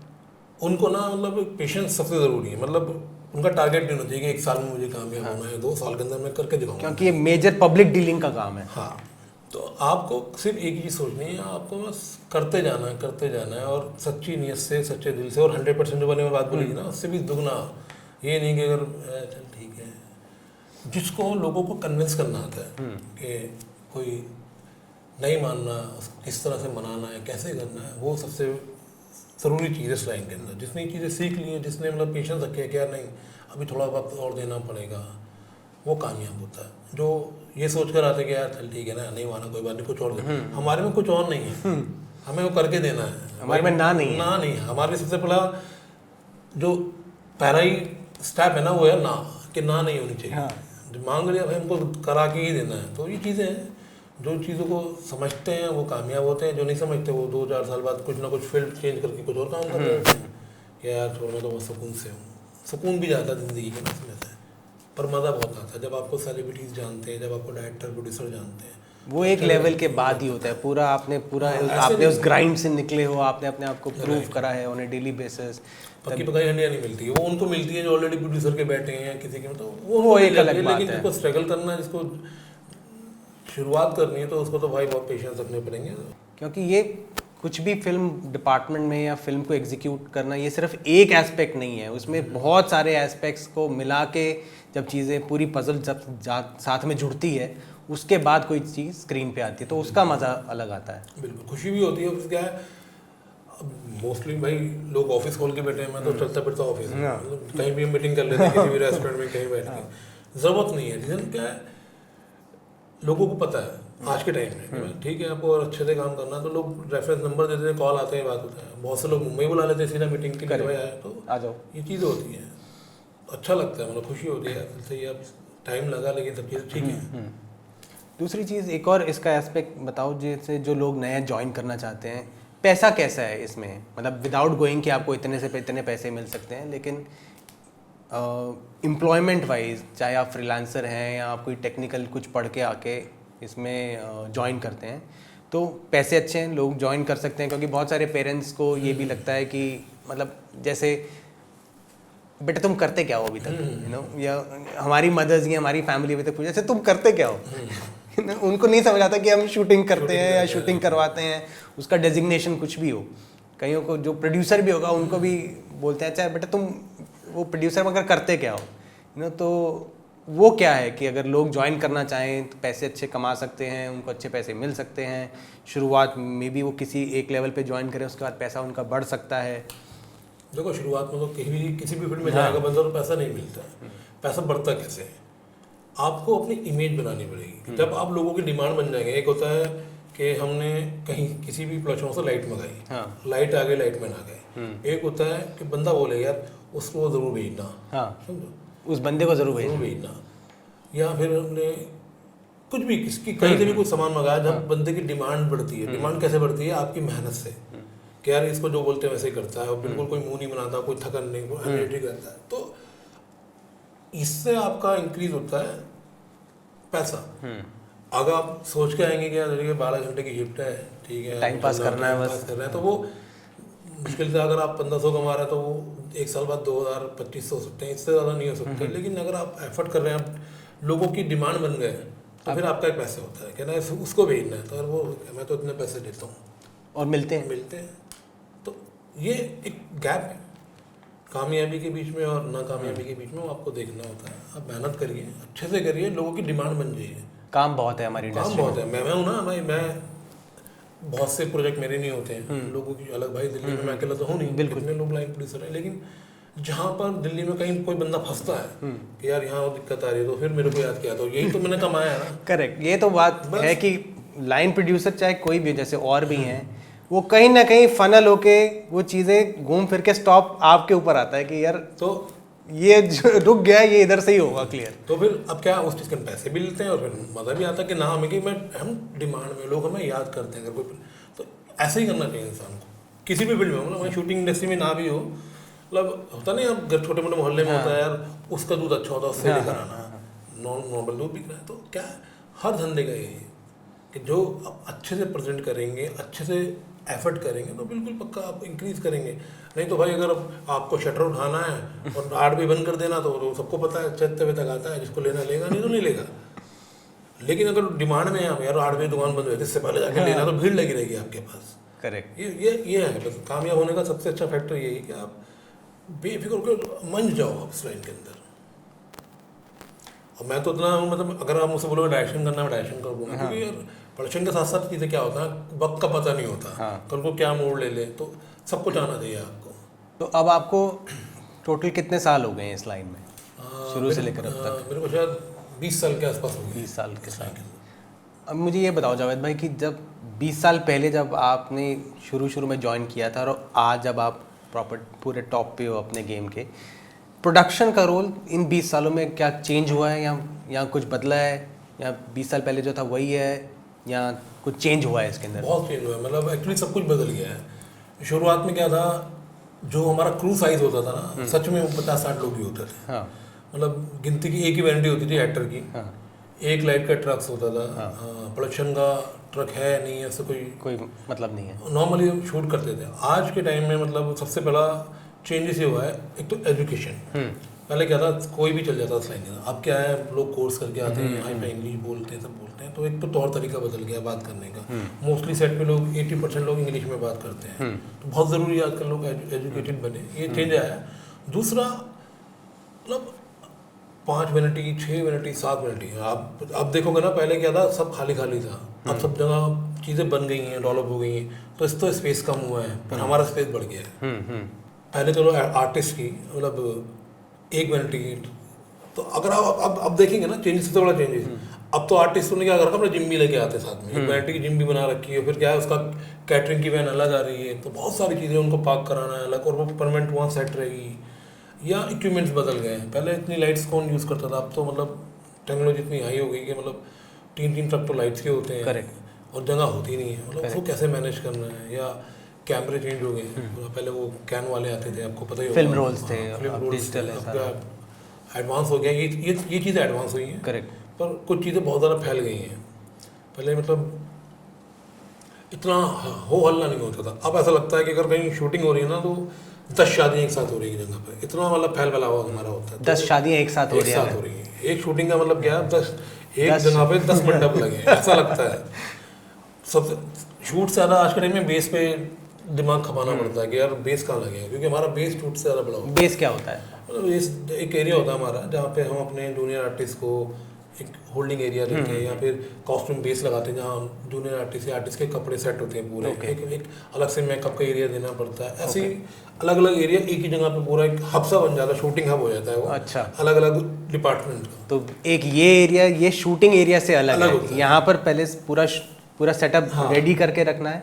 उनको ना मतलब पेशेंस सबसे ज़रूरी है। मतलब उनका टारगेट नहीं होना चाहिए कि 1 साल में मुझे कामयाब होना है, 2 साल के अंदर मैं करके दिखाऊंगा, क्योंकि ये मेजर पब्लिक डीलिंग का काम है। हाँ, तो आपको सिर्फ एक ही चीज़ सोचनी है, आपको बस करते जाना है, और सच्ची नीयत से, सच्चे दिल से, और 100% जो वाली बात बोली ना, उससे भी दुगना। ये नहीं कि अगर चल ठीक है, जिसको लोगों को कन्विंस करना आता है कि कोई नहीं मानना, किस तरह से मनाना है, कैसे करना है, वो सबसे ज़रूरी चीज़ है इस लाइन के अंदर। जिसने चीज़ें सीख ली हैं, जिसने मतलब पेशेंस रखे कि यार नहीं अभी थोड़ा वक्त और देना पड़ेगा, वो कामयाब होता है। जो ये सोच कर आते कि यार चल ठीक है ना, नहीं माना कोई बात नहीं, कुछ और दे, हमारे में कुछ और नहीं है, हमें वो करके देना है, हमारे में ना नहीं है। हमारे सबसे पहला जो पहला ही स्टेप है ना, वो है ना, कि ना नहीं होनी चाहिए। हाँ। जो मांग लिया भाई हमको करा के ही देना है। तो ये चीज़ें हैं, जो चीज़ों को समझते हैं वो कामयाब होते हैं, जो नहीं समझते वो 2-4 साल बाद कुछ ना कुछ फील्ड चेंज करके कुछ और काम कर रहे होते हैं कि यार छोड़, मैं तो बस सुकून से हूँ। सुकून भी जाता है ज़िंदगी के ना इसमें से, पर मज़ा बहुत आता है जब आपको सेलिब्रिटीज़ जानते हैं, जब आपको डायरेक्टर प्रोड्यूसर जानते हैं। वो एक लेवल के बाद ही होता है, पूरा आपने उस ग्राइंड से निकले हो, आपने अपने आप को प्रूव करा है ऑन ए डेली बेसिस। पक्की पकाई हंडिया नहीं मिलती है, वो उनको मिलती है जो ऑलरेडी प्रोड्यूसर के बैठे हैं किसी के, मतलब वो एक अलग बात है। लेकिन जिसको स्ट्रगल करना है, जिसको शुरुआत करनी है, तो उसको तो भाई बहुत पेशेंस रखने पड़ेंगे, क्योंकि ये कुछ भी फिल्म डिपार्टमेंट में या फिल्म को एग्जीक्यूट करना ये सिर्फ एक एस्पेक्ट नहीं है, उसमें बहुत सारे एस्पेक्ट्स को मिला के जब चीज़ें पूरी पजल जब साथ में जुड़ती है उसके बाद कोई चीज़ स्क्रीन पे आती है तो उसका मज़ा अलग आता है। बिल्कुल खुशी भी होती है। फिर क्या है, मोस्टली भाई लोग ऑफिस खोल के बैठे हैं, मैं तो चलता फिरता ऑफिस में, मतलब कहीं भी मीटिंग कर लेते हैं किसी भी रेस्टोरेंट में कहीं बैठ के, ज़रूरत नहीं है। रीज़न क्या है, लोगों को पता है आज के टाइम में ठीक है आपको और अच्छे से काम करना है तो लोग रेफरेंस नंबर देते हैं, कॉल आते हैं, बात होता है। बहुत से लोग मुंबई बुला लेते हैं सीधा मीटिंग के लिए, भाई आए तो आ जाओ, ये चीज़ें होती हैं, अच्छा लगता है, मतलब खुशी होती है। सही अब टाइम लगा लेकिन सब चीज़ें ठीक है। दूसरी चीज़ एक और इसका एस्पेक्ट बताओ, जैसे जो लोग नया ज्वाइन करना चाहते हैं, पैसा कैसा है इसमें, मतलब विदाउट गोइंग कि आपको इतने से इतने पैसे मिल सकते हैं, लेकिन एम्प्लॉयमेंट वाइज चाहे आप फ्रीलांसर हैं या आप कोई टेक्निकल कुछ पढ़ के आके इसमें ज्वाइन करते हैं तो पैसे अच्छे हैं, लोग ज्वाइन कर सकते हैं। क्योंकि बहुत सारे पेरेंट्स को ये भी लगता है कि मतलब जैसे बेटा तुम करते क्या हो अभी तक, यू नो, या हमारी मदर्स या हमारी फैमिली अभी तक पूछे जैसे तुम करते क्या हो उनको नहीं समझ आता कि हम शूटिंग करते हैं या शूटिंग करवाते हैं, उसका डेजिग्नेशन कुछ भी हो। कईयों को जो प्रोड्यूसर भी होगा उनको भी बोलते हैं अच्छा बेटा तुम वो प्रोड्यूसर मगर करते क्या हो, यू नो। तो वो क्या है कि अगर लोग ज्वाइन करना चाहें तो पैसे अच्छे कमा सकते हैं, उनको अच्छे पैसे मिल सकते हैं, शुरुआत में भी वो किसी एक लेवल पे ज्वाइन करें उसके बाद पैसा उनका बढ़ सकता है। देखो शुरुआत में तो किसी भी फील्ड में जाएगा बंदा तो पैसा नहीं मिलता है, पैसा बढ़ता कैसे है, आपको अपनी इमेज बनानी पड़ेगी। जब आप लोगों की डिमांड बन जाएंगे, एक होता है कि हमने कहीं किसी भी प्लेटफॉर्म से लाइट मंगाई, लाइट आ गई, लाइटमैन आ गए। एक होता है कि बंदा बोले यार उसको जरूर भेजना, समझो उस बंदे को जरूर भेजना, या फिर हमने कुछ भी किसकी कहीं से भी कुछ सामान मंगाया, जब बंदे की डिमांड बढ़ती है, डिमांड कैसे बढ़ती है, आपकी मेहनत से, कि यार इसको जो बोलते हैं वैसे ही करता है और बिल्कुल कोई मुंह नहीं बनाता, कोई थकन नहीं, कोई एनर्जी करता है, तो इससे आपका इंक्रीज होता है पैसा। अगर आप सोच के आएंगे कि यार 12 घंटे की शिफ्ट है, ठीक है, टाइम पास करना है, बस करना है, तो वो मुश्किल से अगर आप 1500 कमा रहे हैं तो वो एक साल बाद 2000-2500 हो सकते हैं, इससे ज़्यादा नहीं हो सकते। लेकिन अगर आप एफर्ट कर रहे हैं, आप लोगों की डिमांड बन गए तो फिर आपका एक पैसे होता है, कहना है उसको भेजना है, तो यार वो मैं तो इतने पैसे देता हूँ और मिलते हैं। तो ये एक गैप है कामयाबी के बीच में और नाकामयाबी के बीच में, वो आपको देखना होता है। आप मेहनत करिए, अच्छे से करिए, लोगों की डिमांड बन जाइए। काम बहुत है हमारी इंडस्ट्री में, काम बहुत है। मैं हूँ ना भाई, मैं बहुत से प्रोजेक्ट मेरे नहीं होते हैं, लोगों की अलग। भाई दिल्ली में मैं अकेला तो हूँ नहीं, कितने लोग लाइन प्रोड्यूसर हैं, लेकिन जहाँ पर दिल्ली में कहीं कोई बंदा फंसता है कि यार यहाँ दिक्कत आ रही है, तो फिर मेरे को याद किया, तो यही तो मैंने कमाया ना। करेक्ट, ये तो बात है कि लाइन प्रोड्यूसर चाहे कोई भी, जैसे और भी हैं, वो कहीं ना कहीं फनल होके वो चीज़ें घूम फिर के स्टॉप आपके ऊपर आता है कि यार तो ये रुक गया, ये इधर से ही होगा क्लियर। तो फिर अब क्या, उस चीज़ के पैसे भी लेते हैं और फिर मज़ा भी आता है कि ना हमें कि हम डिमांड में, लोग हमें याद करते हैं। अगर कोई तो ऐसे ही करना चाहिए इंसान को, किसी भी फील्ड में, मतलब शूटिंग इंडस्ट्री में ना भी हो, मतलब होता नहीं, आप घर छोटे मोटे मोहल्ले में होता है यार, उसका दूध अच्छा होता है, उससे लेकर आना, नॉर्मल दूध बिक रहा है। तो क्या है, हर धंधे का यही है कि जो आप अच्छे से प्रेजेंट करेंगे, अच्छे से एफर्ट करेंगे, तो बिल्कुल पक्का आप इंक्रीज करेंगे। नहीं तो भाई अगर आपको शटर उठाना है और 8 भी बंद कर देना, तो सबको पता है 6 बजे तक आता है, जिसको लेना लेगा, नहीं तो नहीं लेगा। लेकिन अगर डिमांड में आप यार 8 बजे दुकान बंद हुई थी, इससे पहले जाके लेना, तो भीड़ लगी रहेगी आपके पास। करेक्ट, ये है बस कामयाब होने का सबसे अच्छा फैक्टर यही है कि आप बेफिक्र होकर मंझ जाओ आप इस लाइन के अंदर। और मैं तो इतना मतलब अगर आप मुझसे बोलोगे डायरेक्शन करना, मैं डायरेक्शन कर दूँगा, क्योंकि यार प्रोडक्शन के साथ साथ चीज़ें क्या होता है, वक्त का पता नहीं होता, कल को क्या मोड़ ले ले, तो सब कुछ आना चाहिए आपको। तो अब आपको टोटल कितने साल हो गए हैं इस लाइन में, शुरू से लेकर अब तक? मेरे को शायद 20 साल के आसपास हो गए। 20 साल के साथ। अब मुझे ये बताओ जावेद भाई कि जब 20 साल पहले जब आपने शुरू में ज्वाइन किया था और आज जब आप प्रॉपर पूरे टॉप पे हो अपने गेम के, प्रोडक्शन का रोल इन 20 सालों में क्या चेंज हुआ है या कुछ बदला है, या 20 साल पहले जो था वही है, या कुछ चेंज हुआ है इसके अंदर? बहुत चेंज हुआ है, मतलब एक्चुअली सब कुछ बदल गया है। शुरुआत में क्या था, जो हमारा क्रू साइज होता था ना, सच में वो 50-60 लोग ही होते थे। मतलब गिनती की एक ही वैरायटी होती थी एक्टर की, एक लाइट का ट्रक्स होता था। प्रोडक्शन का ट्रक है नहीं है, ऐसा कोई मतलब नहीं है, नॉर्मली शूट करते थे। आज के टाइम में मतलब सबसे पहला चेंजेस ये हुआ है, एक तो एजुकेशन। पहले क्या था, कोई भी चल जाता था स्लैंग के साथ। अब क्या है, लोग कोर्स करके आते हैं, हाई फाई इंग्लिश बोलते हैं, सब बोलते हैं, तो एक तो तौर तरीका बदल गया बात करने का। मोस्टली सेट पे लोग 80% लोग इंग्लिश में बात करते हैं, तो बहुत ज़रूरी है आजकल लोग एजुकेटेड बने, ये चेंज आया। दूसरा मतलब 5 मिनट ही, 6 मिनट ही, 7 मिनट ही, आप देखोगे ना, पहले क्या था, सब खाली खाली था। अब सब जगह चीज़ें बन गई हैं, डेवलप हो गई हैं, तो इस तो स्पेस कम हुआ है, पर हमारा स्पेस बढ़ गया है। पहले चलो आर्टिस्ट की मतलब 1 मिनट की, तो अगर आप अब देखेंगे ना, चेंजेस सबसे बड़ा चेंजेस। अब तो आर्टिस्ट ने क्या कर रखा, अपना जिम भी लेके आते हैं साथ में, 1 मिनट की जिम भी बना रखी है। फिर क्या है, उसका कैटरिंग की वैन अलग आ रही है, तो बहुत सारी चीज़ें उनको पार्क कराना है अलग, और वो परमानेंट वहाँ सेट रहेगी। या इक्विपमेंट्स बदल गए हैं, पहले इतनी लाइट्स कौन यूज़ करता था, अब तो मतलब टेक्नोलॉजी इतनी हाई हो गई कि मतलब 3 ट्रक तो लाइट्स के होते हैं। Correct. और जगह होती नहीं है, मतलब उसको कैसे मैनेज करना है। या कैमरे चेंज हो गए हैं, पहले वो कैन वाले आते थे, आपको पता ही होगा, फिल्म रोल्स थे, फिल्म अब रोल्स डिजिटल है सारा। एडवांस हो गया, ये चीज़ें एडवांस हुई हैं। करेक्ट। पर कुछ चीज़ें बहुत ज़्यादा फैल गई हैं। पहले मतलब इतना हो हल्ला नहीं होता था, अब ऐसा लगता है कि अगर कहीं शूटिंग हो रही है ना, तो 10 शादियाँ एक साथ हो रही है जगह पे, इतना मतलब फैल फैलावा हमारा होता है। 10 शादियाँ एक साथ हो रही हो रही है। एक शूटिंग का मतलब क्या है, 10 एक जगह पे 10 मंडप लगे हैं, ऐसा लगता है। सब शूट से ज़्यादा आज के टाइम में बेस पे दिमाग खपाना पड़ता है कि यार बेस कहाँ लगे, क्योंकि हमारा बेस शूट से ज़्यादा बड़ा होता है। बेस क्या होता है? मतलब बेस एक एरिया होता है हमारा, जहाँ पे हम अपने जूनियर आर्टिस्ट को एक होल्डिंग एरिया देते हैं, या फिर कॉस्ट्यूम बेस लगाते हैं, जहाँ जूनियर आर्टिस्ट या आर्टिस्ट के कपड़े सेट होते हैं पूरे। एक अलग से मेकअप का एरिया देना पड़ता है। ऐसे ही अलग अलग एरिया एक ही जगह पे पूरा एक हब सा बन जाता है, शूटिंग हब हो जाता है वो। अच्छा। अलग अलग डिपार्टमेंट का। तो एक ये एरिया, ये शूटिंग एरिया से अलग है। यहाँ पर पहले पूरा सेटअप रेडी करके रखना है,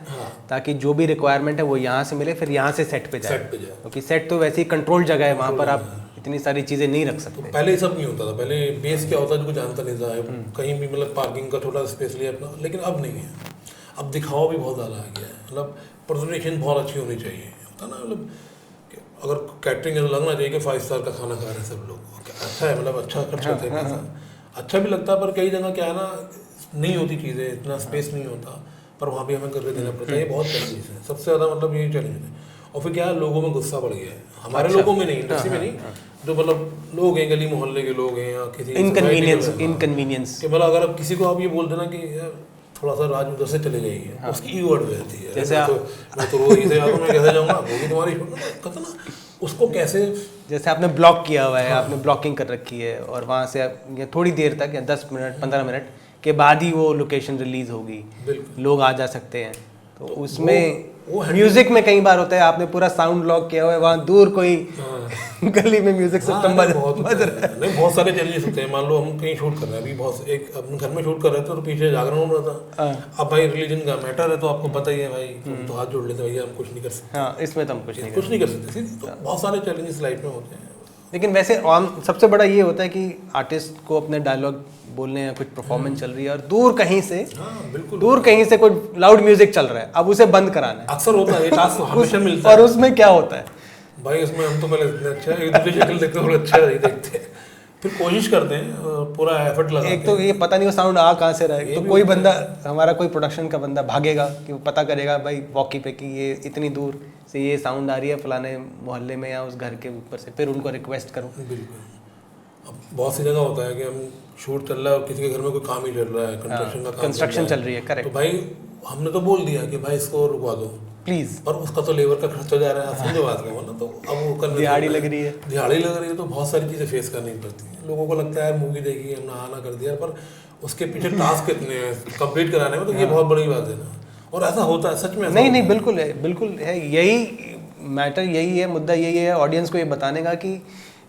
ताकि जो भी रिक्वायरमेंट है वो यहाँ से मिले, फिर यहाँ से सेट पे जाए। क्योंकि सेट तो वैसे ही कंट्रोल जगह है, वहाँ पर आप इतनी सारी चीज़ें नहीं रख सकते। तो पहले ये सब नहीं होता था, पहले बेस क्या होता था जो जानता नहीं था, कहीं भी मतलब पार्किंग का छोटा स्पेस लिया अपना, लेकिन अब नहीं है। अब दिखावा भी बहुत ज़्यादा आ गया है, मतलब प्रेजेंटेशन बहुत अच्छी होनी चाहिए, होता ना, मतलब अगर कैटरिंग है तो लगना चाहिए कि 5 स्टार का खाना खा रहे हैं सब लोग, अच्छा है, मतलब अच्छा खर्च होता है, अच्छा भी लगता है। पर कई जगह क्या है ना, नहीं होती चीज़ें, इतना स्पेस नहीं होता, पर वहाँ भी हमें करके देना पड़ता है। ये बहुत चैलेंजेस है, सबसे ज़्यादा मतलब यही चैलेंज है। और फिर क्या है, लोगों में गुस्सा बढ़ गया है, हमारे लोगों में नहीं, इंडस्ट्री में नहीं, जो मतलब लोग हैं, गली मोहल्ले के लोग हैं, या किसी इनकन्वीनियंस कि मतलब अगर अब किसी को आप ये बोल देना कि यार थोड़ा सा राज उधर से चले जाइए, उसकी ईगो बढ़ जाती है। जैसे मैं तो रोज इसे आता हूं, मैं कैसे जाऊंगा, वो भी तुम्हारी कहता ना, उसको कैसे, जैसे आपने ब्लॉक किया हुआ है, आपने ब्लॉकिंग कर रखी है, और वहाँ से ये थोड़ी देर तक या 10 मिनट 15 मिनट के बाद ही वो लोकेशन रिलीज होगी, लोग आ जा सकते हैं। तो उसमें म्यूजिक में कई बार होता है, आपने पूरा साउंड लॉक किया हुआ है, वहाँ दूर कोई गली में म्यूजिक सिस्टम बज रहा है। नहीं, बहुत सारे चैलेंजेस होते हैं। मान लो हम कहीं शूट कर रहे हैं, अभी बहुत एक अपने घर में शूट कर रहे थे, तो पीछे जागरण हो रहा था। अब भाई रिलीजन का मैटर है, तो आपको पता ही है भाई, तुम तो हाथ जोड़ लेते भैया, हम कुछ नहीं कर सकते। हाँ, इसमें तो हम कुछ नहीं कर सकते। तो बहुत सारे चैलेंजेस लाइफ में होते हैं। लेकिन वैसे सबसे बड़ा ये होता है कि आर्टिस्ट को अपने डायलॉग बोलने या कुछ परफॉर्मेंस चल रही है, और दूर कहीं से कोई लाउड म्यूजिक चल रहा है, अब उसे बंद कराना है। अक्सर होता है, टास्क हमेशा मिलता है। और उसमें क्या होता है भाई, उसमें हम तो पहले अच्छा एक दूसरे शक्ल देखते हैं, अच्छा नहीं देखते हैं, फिर कोशिश करते हैं, पूरा एफर्ट लगाते हैं। एक तो ये पता नहीं वो साउंड आ कहाँ से रहा है, तो कोई बंदा, हमारा कोई प्रोडक्शन का बंदा भागेगा कि वो पता करेगा भाई वॉकी पे कि ये इतनी दूर से ये साउंड आ रही है फलाने मोहल्ले में या उस घर के ऊपर से, फिर उनको रिक्वेस्ट करो। बिल्कुल। अब बहुत सी जगह होता है कि हम शूट चल रहा है और किसी के घर में कोई काम ही चल रहा है, कंस्ट्रक्शन चल रही है, करेक्ट। तो भाई हमने तो बोल दिया कि भाई इसको रुकवा दो प्लीज, पर उसका तो लेबर का खर्चा जा रहा है, समझो बात को, मतलब तो अब वो करने दिहाड़ी लग रही है, तो बहुत सारी चीज़ें फेस करनी पड़ती हैं। लोगों को लगता है मूवी देखी, हमने आना कर दिया, पर उसके पीछे टास्क कितने हैं कंप्लीट कराने में, तो ये बहुत बड़ी बात है ना। और ऐसा होता है सच में, नहीं, बिल्कुल है, यही मैटर, यही है मुद्दा, यही है ऑडियंस को ये बताने का कि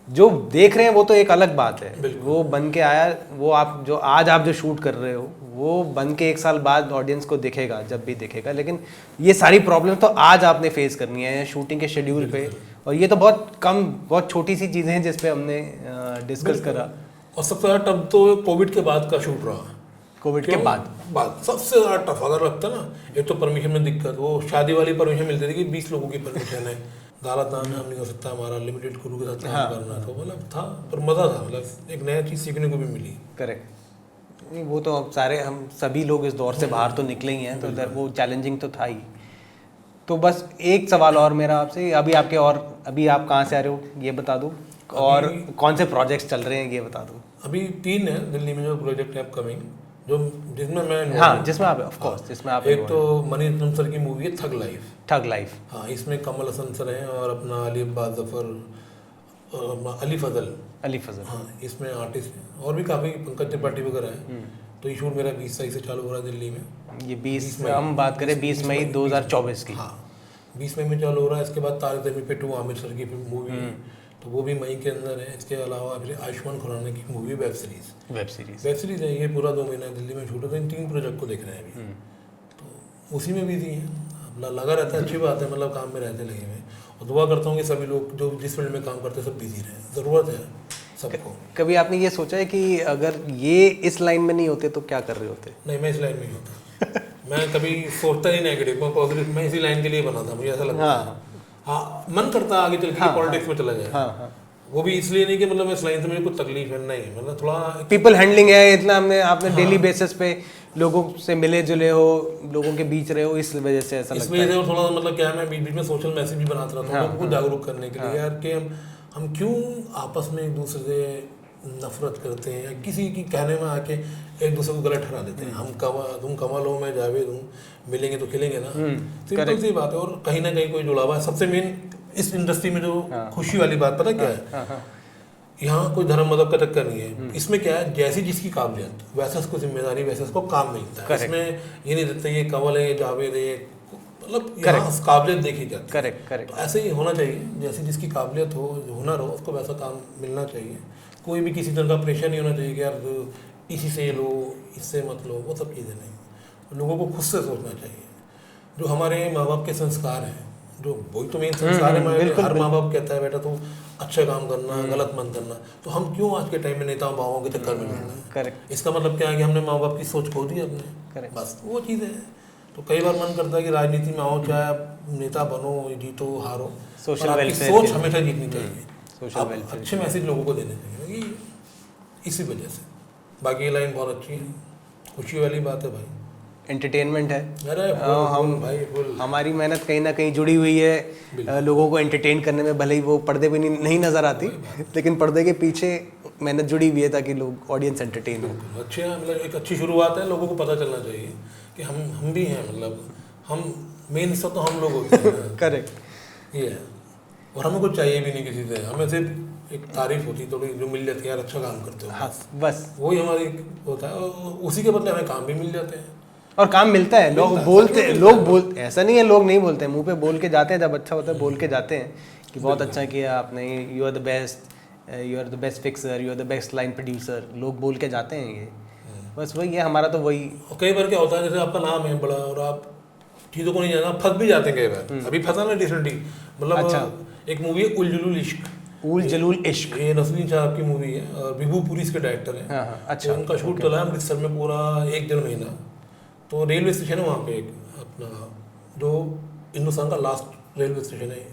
जो देख रहे हैं वो तो एक अलग बात है, वो बन के आया, वो आप जो शूट कर रहे हो वो बन के 1 साल बाद ऑडियंस को दिखेगा, जब भी दिखेगा। लेकिन ये सारी प्रॉब्लम तो आज आपने फेस करनी है शूटिंग के शेड्यूल पे, और ये तो बहुत छोटी सी चीज़ें हैं जिस पे हमने डिस्कस करा। और सबसे ज़्यादा टफ तो कोविड के बाद का शूट रहा। कोविड के बाद सबसे ज़्यादा टफ अगर लगता ना, एक तो परमिशन में दिक्कत, वो शादी वाली परमिशन मिलती थी कि 20 लोगों की परमिशन है, दालत नाम नहीं हो सकता, हमारा लिमिटेड क्रू के साथ काम करना, तो मतलब था, पर मज़ा था, मतलब एक नया चीज़ सीखने को भी मिली। करेक्ट। नहीं, वो तो सारे हम सभी लोग इस दौर से बाहर तो निकले ही हैं, तो इधर वो चैलेंजिंग तो था ही। तो बस एक सवाल और मेरा आपसे, अभी आप कहाँ से आ रहे हो ये बता दो, और कौन से प्रोजेक्ट्स चल रहे हैं ये बता दो। अभी 3 है दिल्ली में जो प्रोजेक्ट है अपकमिंग, जो जिसमें मैं हाँ जिसमें आप ऑफ कोर्स जिसमें आप एक तो मनी रत्नम सर की मूवी है थग लाइफ। Thug life. हाँ, इसमें कमल हसन सर हैं और अपना अली अब्बास जफर, अली फजल। हाँ, इसमें आर्टिस्ट हैं और भी काफ़ी, पंकज त्रिपाठी वगैरह हैं। तो ये शूट मेरा 20 तारीख से चालू हो रहा है दिल्ली में। ये 20 हम बात करें 20 मई 2024 की। हाँ, 20 मई में चालू हो रहा है। इसके बाद तारे ज़मीं पे 2 आमिर सर की मूवी है, तो वो भी मई के अंदर है। इसके अलावा फिर आयुष्मान खुराना की मूवी वेब सीरीज है। ये पूरा 2 महीना दिल्ली में शूट होता है। इन 3 प्रोजेक्ट को देख रहे हैं अभी, तो उसी में बिजी हैं। अपना लगा रहता है, अच्छी बात है, मतलब काम में रहते लगे हुए। और दुआ करता हूँ कि सभी लोग जो जिस फील्ड में काम करते हैं सब बिजी रहें, ज़रूरत है सबको। कभी आपने ये सोचा है कि अगर ये इस लाइन में नहीं होते तो क्या कर रहे होते? नहीं, मैं इस लाइन में नहीं होता। मैं कभी सोचता ही नेगेटिव, मैं पॉजिटिव। मैं इसी लाइन के लिए बना था, मुझे ऐसा लगता है। हाँ, मन करता आगे चल के पॉलिटिक्स में चला जाए। वो भी इसलिए नहीं कि मतलब मैं इस लाइन से मुझे कुछ तकलीफ है, नहीं, मतलब थोड़ा पीपल हैंडलिंग है इतना, आपने डेली बेसिस पे लोगों से मिले जुले हो, लोगों के बीच रहे हो, इस वजह से ऐसा लगता है। इस वजह से थोड़ा मतलब क्या है, मैं बीच बीच में सोशल मैसेज भी बनाता रहता हूँ लोगों को जागरूक करने के लिए, यार कि हम क्यों आपस में एक दूसरे से नफरत करते हैं, या किसी की कहने में आके एक दूसरे को गलत ठहरा देते हैं। तुम कमल हो, मैं जावेद हूँ, मिलेंगे तो खिलेंगे ना। सिंपल सी बात है। और कहीं ना कहीं कोई जुड़ा हुआ है। सबसे मेन इस इंडस्ट्री में जो खुशी वाली बात पता क्या है, यहाँ कोई धर्म मजहब का चक्कर नहीं है। इसमें क्या है, जैसी जिसकी काबिलियत वैसा उसको जिम्मेदारी, वैसा उसको काम मिलता है। इसमें ये नहीं देते ये कमल है, ये जावेद है, मतलब यहाँ काबिलियत देखी जाती है। करेक्ट। तो ऐसे ही होना चाहिए, जैसी जिसकी काबिलियत हो, हुनर हो, उसको वैसा काम मिलना चाहिए। कोई भी किसी तरह का प्रेशर नहीं होना चाहिए कि यार इसी से लो, इससे मत लो, वो सब चीज़ें नहीं। लोगों को खुद से सोचना चाहिए। जो हमारे माँ बाप के संस्कार हैं, जो वही तो मेन संस्कार है। हर माँ बाप कहता है बेटा तू अच्छा काम करना, गलत मत करना। तो हम क्यों आज के टाइम में नेताओं बाबों के चक्कर में लड़ना है? करेक्ट। इसका मतलब क्या है कि हमने माँ बाप की सोच खो दी अपने, बस वो चीज़ें हैं। तो कई बार मन करता है कि राजनीति में आओ, चाहे नेता बनो, जीतो हारो, सोशल वेलफेयर सोच हमेशा जीतनी चाहिए। अच्छे मैसेज लोगों को देने चाहिए, इसी वजह से। बाकी ये लाइन बहुत अच्छी है, खुशी वाली बात है भाई। एंटरटेनमेंट है। अरे हम भाई हमारी मेहनत कहीं ना कहीं जुड़ी हुई है लोगों को एंटरटेन करने में। भले ही वो पर्दे पे नहीं नजर आती, लेकिन पर्दे के पीछे मेहनत जुड़ी हुई है ताकि लोग ऑडियंस एंटरटेन हो। अच्छे, मतलब एक अच्छी शुरुआत है। लोगों को पता चलना चाहिए कि हम भी हैं, मतलब हम मेन हिस्सा तो हम लोग होते हैं। करेक्ट, ये है। और हमें कुछ चाहिए भी नहीं किसी से, हमें सिर्फ एक तारीफ होती थोड़ी जो मिल जाती है, यार अच्छा काम करते हो। हाँ, बस वही हमारी होता है। उसी के बदले हमें काम भी मिल जाते हैं और काम मिलता है। लोग बोलते ऐसा नहीं है लोग नहीं बोलते, मुंह पे बोल के जाते हैं, जब अच्छा होता है बोल के जाते हैं कि बहुत अच्छा किया आपने, you are the best fixer, you are the best line producer, लोग बोल के जाते हैं। ये बस वही है हमारा, तो वही। कई बार क्या होता है, जैसे आपका नाम है बड़ा और आप चीज़ों को नहीं जाना, फंस भी जाते हैं कई बार। अभी फंसा ना रिसेंटली, मतलब अच्छा। एक मूवी है उल जलूल इश्क, ये नसरीन साहब की मूवी है और विभू पुरी इसके डायरेक्टर हैं। अच्छा। उनका शूट चला है अमृतसर में पूरा 1 महीना। तो रेलवे स्टेशन है वहाँ पे एक अपना, जो हिंदुस्तान का लास्ट रेलवे स्टेशन है।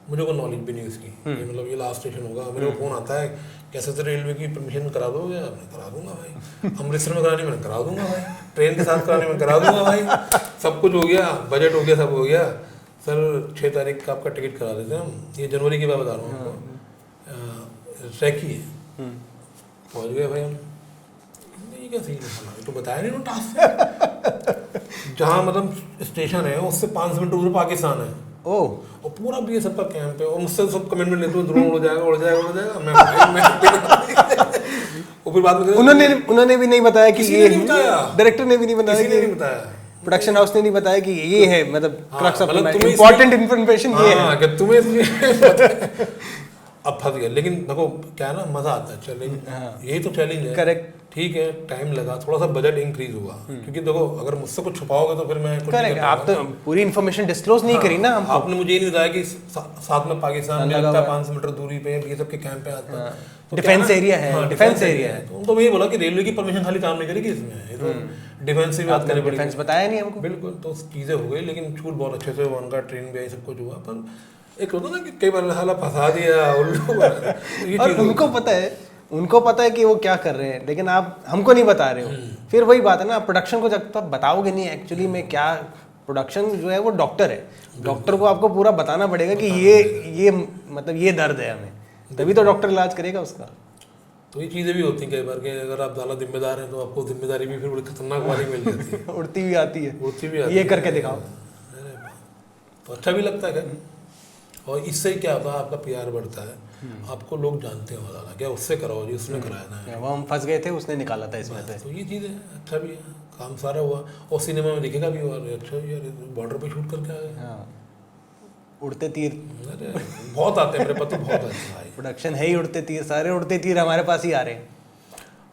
मुझे कोई नॉलेज भी नहीं उसकी, मतलब ये लास्ट स्टेशन होगा। मेरे को फोन आता है, कैसे से रेलवे की परमिशन करा दोगे? मैं करा दूंगा भाई। अमृतसर में करानी मैं करा दूंगा भाई, ट्रेन के साथ करानी मैं करा दूंगा भाई। सब कुछ हो गया, बजट हो गया, सब हो गया। सर 6 तारीख का आपका टिकट करा देते हैं हम, ये जनवरी की बात बता रहा हूँ आपको। ट्रैकी है, पहुँच गए भाई हम। क्या सीन है, तो बताया नहीं टास्क। जहाँ मतलब स्टेशन है उससे 5 मिनट दूर पाकिस्तान है। और पूरा बीएसएफ का कैंप है। और मुझसे सब कमेंटमेंट लेते हुए ड्रोन उड़ जाएगा। मैं और फिर बाद में उन्होंने भी नहीं बताया कि ये, डायरेक्टर ने भी नहीं बताया, किसी ने नहीं बताया, प्रोडक्शन हाउस ने नहीं बताया कि ये है, मतलब crux of the important information ये है कि तुम्हें अब फंस गया। लेकिन देखो क्या है ना, मजा आता है चैलेंज। यही तो चैलेंज है। करेक्ट, ठीक है, टाइम लगा, थोड़ा सा बजट इंक्रीज हुआ, क्योंकि देखो अगर मुझसे कुछ छुपाओगे तो फिर मैं कुछ नहीं कर पाऊंगा। आप तो पूरी इन्फॉर्मेशन डिस्क्लोज नहीं करी ना हमको। आपने मुझे ये नहीं बताया कि साथ में पाकिस्तान में लगता है 500 मीटर दूरी पे ये सब के कैंप पे आता है। डिफेंस एरिया है, डिफेंस एरिया है। तो उनको ये बोला कि रेलवे की परमिशन खाली काम नहीं करेगी इसमें, ये तो डिफेंस की बात करनी पड़ेगी। डिफेंस बताया नहीं हमको। बिल्कुल, तो चीजें हो गई, लेकिन छूट बहुत अच्छे से हुआ उनका, ट्रेन भी आई, सब कुछ हुआ। पर एक होता ना कि कई बार साला फंसा दिया उल्लू। और उनको पता है कि वो क्या कर रहे हैं, लेकिन आप हमको नहीं बता रहे हो। फिर वही बात है ना, प्रोडक्शन को जब तक बताओगे नहीं एक्चुअली में क्या, प्रोडक्शन जो है वो डॉक्टर है, डॉक्टर को आपको पूरा बताना पड़ेगा कि ये मतलब ये दर्द है हमें, तभी तो डॉक्टर इलाज करेगा उसका। तो ये चीज़ें भी होती हैं कई बार कि अगर आप ज़्यादा जिम्मेदार हैं तो आपको जिम्मेदारी भी फिर बड़ी खतरनाक वाली मिल जाती है। उड़ती भी आती है, उड़ती भी आती ये है। करके दिखाओ। अरे वाह। तो अच्छा भी लगता है खैर। और इससे क्या होता है, आपका पीआर बढ़ता है, आपको लोग जानते हो ज़्यादा, क्या उससे कराओ जी, उसने कराया था। वो हम फंस गए थे, उसने निकाला था इसमें से। तो ये चीज़ है, अच्छा भी है, काम सारा हुआ और सिनेमा में दिखेगा भी। और अच्छा भी यार, बॉर्डर पे शूट करके आए। हाँ, उड़ते तीर। अरे बहुत आते हैं मेरे पास तो, बहुत आते हैं भाई। प्रोडक्शन है ही उड़ते तीर, सारे उड़ते तीर हमारे पास ही आ रहे हैं।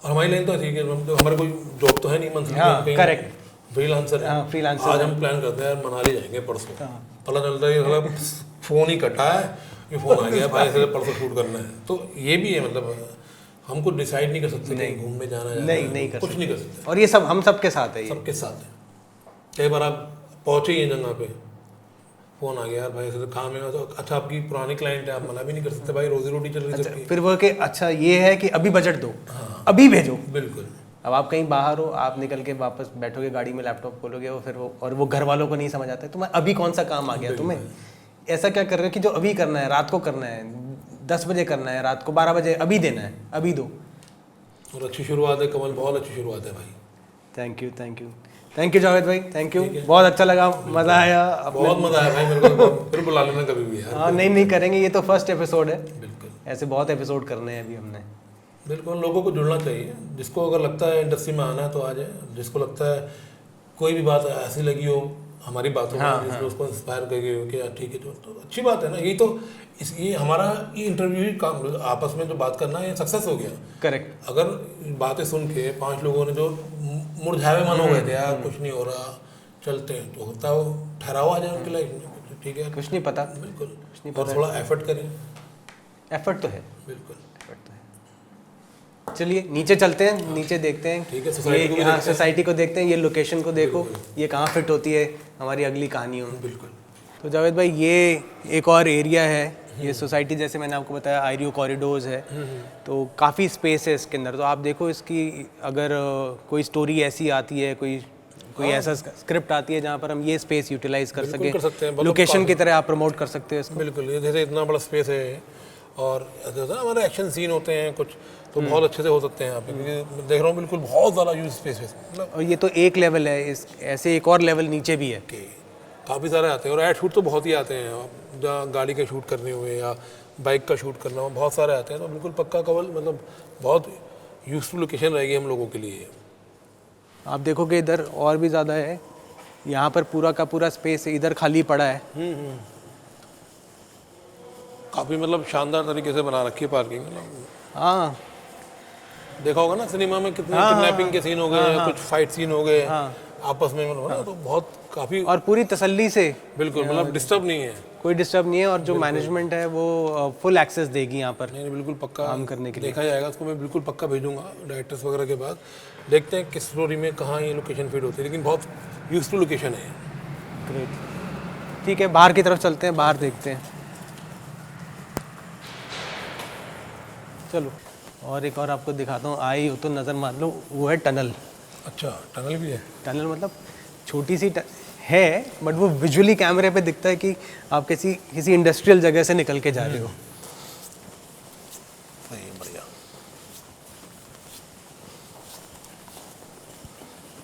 और हमारी लाइन तो ठीक है, हम तो हमारे कोई जॉब तो है नहीं मंथली। हाँ, करेक्ट। फ्रीलांसर है। हाँ, फ्रीलांसर आज है। हम प्लान करते हैं यार मनाली जाएंगे परसों, हाँ। पता चलता है कि फोन ही कटा है, ये फोन आ गया भाई ऐसे परसों शूट करना है। तो ये भी है, मतलब हम कुछ डिसाइड नहीं कर सकते कहीं घूमने जाना है, नहीं कर कुछ सकते। नहीं कर सकते। और ये सब हम सबके साथ है ये। सबके साथ है। कई बार आप पहुंचे ही जगह पे, फोन आ गया यार भाई ऐसे तो काम है, तो अच्छा आपकी पुरानी क्लाइंट है, आप मना भी नहीं कर सकते भाई, रोजी रोटी चल रही है अच्छा, सबकी। फिर वो कि अच्छा ये है कि अभी बजट दो, अभी भेजो। बिल्कुल। अब आप कहीं बाहर हो, आप निकल के वापस बैठोगे गाड़ी में, लैपटॉप खोलोगे, वो फिर वो, और वो घर वालों को नहीं समझ आता है तुम्हें अभी कौन सा काम आ गया तुम्हें, ऐसा क्या कर रहे हो कि जो अभी करना है, रात को करना है, 10 बजे करना है, रात को 12 बजे अभी देना है, अभी दो। और अच्छी शुरुआत है कमल, बहुत अच्छी शुरुआत है भाई। थैंक यू जावेद भाई, थैंक यू, बहुत अच्छा लगा, मज़ा आया। बहुत मजा आया भाई मेरे को, फिर बुला लेना कभी भी यार। हाँ, नहीं करेंगे, ये तो फर्स्ट एपिसोड है, बिल्कुल ऐसे बहुत एपिसोड करने हैं अभी हमने। बिल्कुल, लोगों को जुड़ना चाहिए, जिसको अगर लगता है इंडस्ट्री में आना है तो आ जाए, जिसको लगता है कोई भी बात ऐसी लगी हो हमारी बातों में जिसमें उसको इंस्पायर कर गई हो कि यार ठीक है, तो अच्छी बात है ना। यही तो ये हमारा ये इंटरव्यू ही काम, आपस में जो बात करना है, ये सक्सेस हो गया। करेक्ट। अगर बातें सुन के 5 लोगों ने जो मुरझाए मन हो गए थे यार कुछ नहीं हो रहा चलते हैं, तो होता हो ठहराव आ जाए उनकी लाइफ में, ठीक है कुछ नहीं पता, बिल्कुल, कुछ नहीं और पता। थोड़ा एफर्ट करें। एफर्ट तो है, बिल्कुल। एफर्ट तो है। चलिए नीचे चलते हैं, नीचे देखते हैं। ठीक है, सोसाइटी को भी हाँ, देखते हैं। सोसाइटी को देखते हैं, ये लोकेशन को देखो, ये कहाँ फिट होती है हमारी अगली कहानियों में। बिल्कुल। तो जावेद भाई, ये एक और एरिया है, ये सोसाइटी जैसे मैंने आपको बताया आईरियो कॉरिडोर्स है, तो काफ़ी स्पेस है इसके अंदर। तो आप देखो इसकी, अगर कोई स्टोरी ऐसी आती है, कोई ऐसा स्क्रिप्ट आती है जहाँ पर हम ये स्पेस यूटिलाइज कर कर सकते सकें, हैं, लोकेशन की तरह आप प्रमोट कर सकते हो इसको। बिल्कुल, ये जैसे इतना बड़ा स्पेस है और जैसे हमारे एक्शन सीन होते हैं कुछ, तो बहुत अच्छे से हो सकते हैं यहाँ पे, क्योंकि मैं देख रहा हूँ बिल्कुल बहुत ज़्यादा यूज स्पेस है, मतलब और ये तो एक लेवल है, इस ऐसे एक और लेवल नीचे भी है। कि काफ़ी सारे आते हैं। और एड शूट तो बहुत ही आते हैं, जहाँ गाड़ी के शूट करने हुए या बाइक का शूट करना हो, बहुत सारे आते हैं। तो बिल्कुल पक्का कवल, मतलब बहुत यूजफुल लोकेशन रहेगी हम लोगों के लिए। आप देखोगे इधर और भी ज़्यादा है, यहाँ पर पूरा का पूरा स्पेस इधर खाली पड़ा है। काफ़ी मतलब शानदार तरीके से बना रखी है पार्किंग, मतलब हाँ, देखा होगा ना सिनेमा में कितने किडनैपिंग के सीन हो गए, कुछ फाइट सीन हो गए आपस में, मतलब ना, तो बहुत काफ़ी, और पूरी तसल्ली से, बिल्कुल मतलब डिस्टर्ब नहीं है, कोई डिस्टर्ब नहीं है, और जो मैनेजमेंट है वो फुल एक्सेस देगी यहाँ पर नहीं बिल्कुल पक्का काम करने के लिए। देखा जाएगा। उसको मैं बिल्कुल पक्का भेजूंगा डायरेक्टर्स वगैरह के बाद, देखते हैं किस स्टोरी में कहाँ ये लोकेशन फिट होती है, लेकिन बहुत यूजफुल लोकेशन है। ग्रेट, ठीक है, बाहर की तरफ चलते हैं, बाहर देखते हैं। चलो, और एक और आपको दिखाता हूँ, आई हो तो नज़र मार लो, वो है टनल। अच्छा, टनल भी है। टनल मतलब छोटी सी है, बट वो विजुअली कैमरे पे दिखता है कि आप किसी इंडस्ट्रियल जगह से निकल के जा रहे हो। सही है, बढ़िया।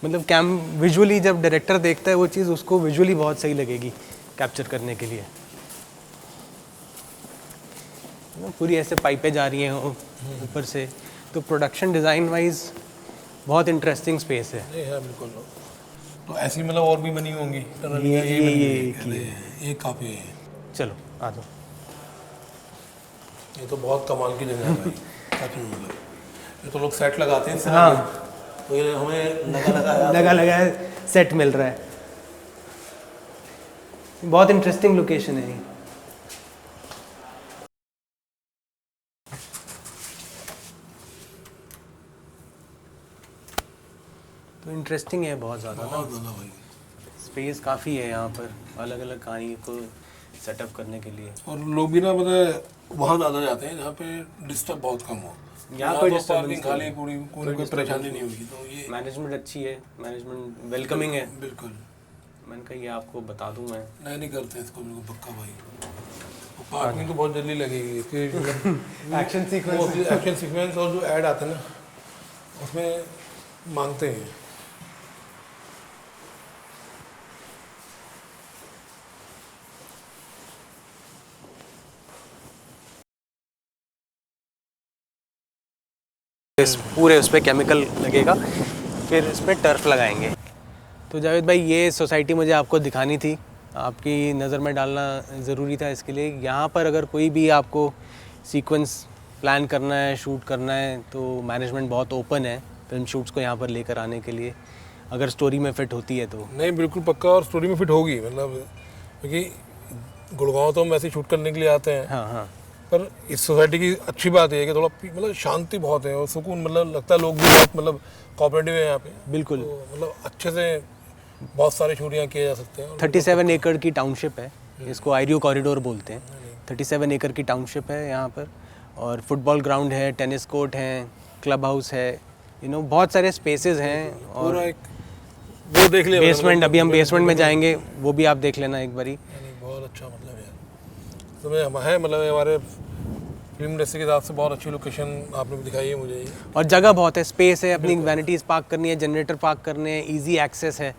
मतलब विजुअली जब डायरेक्टर देखता है वो चीज़, उसको विजुअली बहुत सही लगेगी कैप्चर करने के लिए। पूरी ऐसे पाइपें जा रही हैं ऊपर से, तो प्रोडक्शन डिज़ाइन वाइज बहुत इंटरेस्टिंग स्पेस है। नहीं है बिल्कुल, तो ऐसी मतलब और भी बनी होंगी टनल, ये काफ़ी है। चलो आ जाओ। ये तो बहुत कमाल की जगह है भाई, सच में, मतलब ये तो लोग सेट लगाते हैं। हाँ, तो ये हमें लगा है, सेट मिल रहा है। बहुत इंटरेस्टिंग लोकेशन है ये। तो इंटरेस्टिंग है बहुत ज़्यादा ना, भाई। स्पेस काफ़ी है यहाँ पर अलग अलग कहानी को सेटअप करने के लिए। और लोग भी ना मतलब वहाँ ज़्यादा जाते हैं जहाँ पे डिस्टर्ब बहुत कम हो। यहाँ कोई तो डिस्टर्ब पार्किंग खाली, कोई परेशानी नहीं होगी। तो ये मैनेजमेंट अच्छी है, मैनेजमेंट वेलकमिंग है। बिल्कुल, मैंने कहा ये आपको बता दूं मैं। नहीं करते इसको बिल्कुल पक्का भाई, वो पार्किंग तो बहुत जल्दी लगेगी इसकी action sequence mostly action sequence और जो ऐड आते हैं ना उसमें मांगते हैं। इस पूरे उस पर केमिकल लगेगा, फिर इस पर टर्फ लगाएंगे। तो जावेद भाई, ये सोसाइटी मुझे आपको दिखानी थी, आपकी नज़र में डालना ज़रूरी था इसके लिए। यहाँ पर अगर कोई भी आपको सीक्वेंस प्लान करना है, शूट करना है, तो मैनेजमेंट बहुत ओपन है फिल्म शूट्स को यहाँ पर लेकर आने के लिए, अगर स्टोरी में फिट होती है तो। नहीं बिल्कुल पक्का, और स्टोरी में फिट होगी, मतलब क्योंकि गुड़गांव तो हम वैसे ही शूट करने के लिए आते हैं, हाँ हाँ, पर इस सोसाइटी की अच्छी बात ये है कि थोड़ा मतलब शांति बहुत है और सुकून, मतलब लगता है लोग भी बहुत मतलब कोऑपरेटिव है यहाँ पे। बिल्कुल। तो मतलब अच्छे से बहुत सारे शूट यहाँ किए जा सकते हैं। 37 एकड़ की टाउनशिप है, इसको आयरियो कॉरिडोर बोलते हैं। 37 एकड़ की टाउनशिप है यहाँ पर, और फुटबॉल ग्राउंड है, टेनिस कोर्ट हैं, क्लब हाउस है, बहुत सारे स्पेसेस हैं। और पूरा एक वो देख लिया बेसमेंट, अभी हम बेसमेंट में जाएंगे, वो भी आप देख लेना एक बारी। बहुत अच्छा, मतलब यार तो मैं है मतलब हमारे फिल्म इंडस्ट्री के हिसाब से बहुत अच्छी लोकेशन आपने भी दिखाई है मुझे। और जगह बहुत है, स्पेस है, अपनी वैनिटीज़ पार्क करनी है, जनरेटर पार्क करने हैं, ईजी एक्सेस है।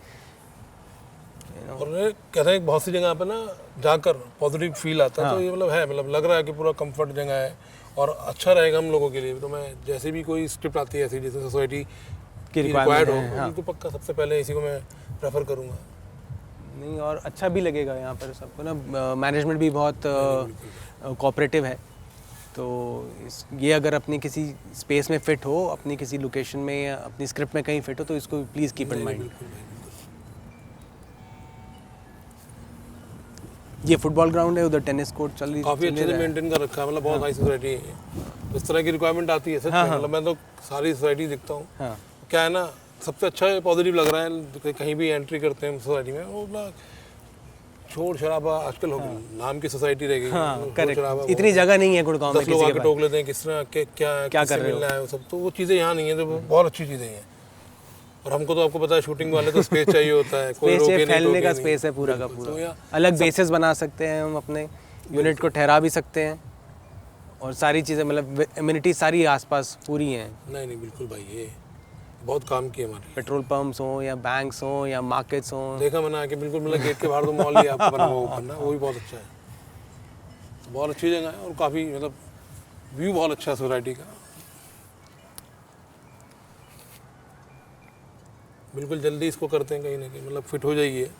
और कहते हैं बहुत सी जगह पे ना जाकर पॉजिटिव फील आता है। तो ये मतलब है, मतलब लग रहा है कि पूरा कंफर्ट जगह है और अच्छा रहेगा हम लोगों के लिए। तो मैं जैसे भी कोई स्क्रिप्ट आती है ऐसी जैसे सोसाइटी की रिक्वायर्ड हो, तो पक्का सबसे पहले इसी को मैं प्रेफर करूँगा। नहीं, और अच्छा भी लगेगा यहाँ पर सबको ना, मैनेजमेंट भी बहुत कोऑपरेटिव है। तो ये अगर अपनी किसी स्पेस में फिट हो, अपनी किसी लोकेशन में या अपनी स्क्रिप्ट में कहीं फिट हो, तो इसको प्लीज़ कीप इन माइंड। ये फुटबॉल ग्राउंड है, उधर टेनिस कोर्ट चल रही, काफ़ी अच्छे से मेंटेन कर रखा है, मतलब बहुत हाई सोसाइटी है। इस तरह की रिक्वायरमेंट आती है सच में, मतलब मैं तो सारी सोसाइटी देखता हूँ। क्या है ना, सबसे अच्छा पॉजिटिव लग रहा है कहीं भी एंट्री करते हैं सोसाइटी में, वो ना शोर शराबा आजकल हो गया, नाम की सोसाइटी रह गई। इतनी जगह नहीं है गुड़गांव में, 10 लोग आके टोक लेते हैं किस तरह क्या कर रहे हैं सब। तो वो चीज़ें यहाँ नहीं है, तो बहुत अच्छी चीज़ें हैं। और हमको तो आपको पता है शूटिंग वाले तो स्पेस चाहिए होता है, कोई रोके नहीं, फैलने का स्पेस है पूरा का पूरा। अलग बेसेस बना सकते हैं हम, अपने यूनिट को ठहरा भी सकते हैं, और सारी चीज़ें मतलब इम्यूनिटी सारी आसपास पूरी हैं। नहीं बिल्कुल भाई, ये बहुत काम किए हमारे। पेट्रोल पंप्स हो या बैंक्स हो या मार्केट्स हो, देखा मैंने आके, बिल्कुल मतलब गेट के बाहर तो मॉल ही आपको बना हुआ ऊपर ना, वो भी बहुत अच्छा है, बहुत अच्छी जगह है। और काफ़ी मतलब व्यू बहुत अच्छा है सोसाइटी का। बिल्कुल जल्दी इसको करते हैं कहीं ना कहीं, मतलब फिट हो जाइए।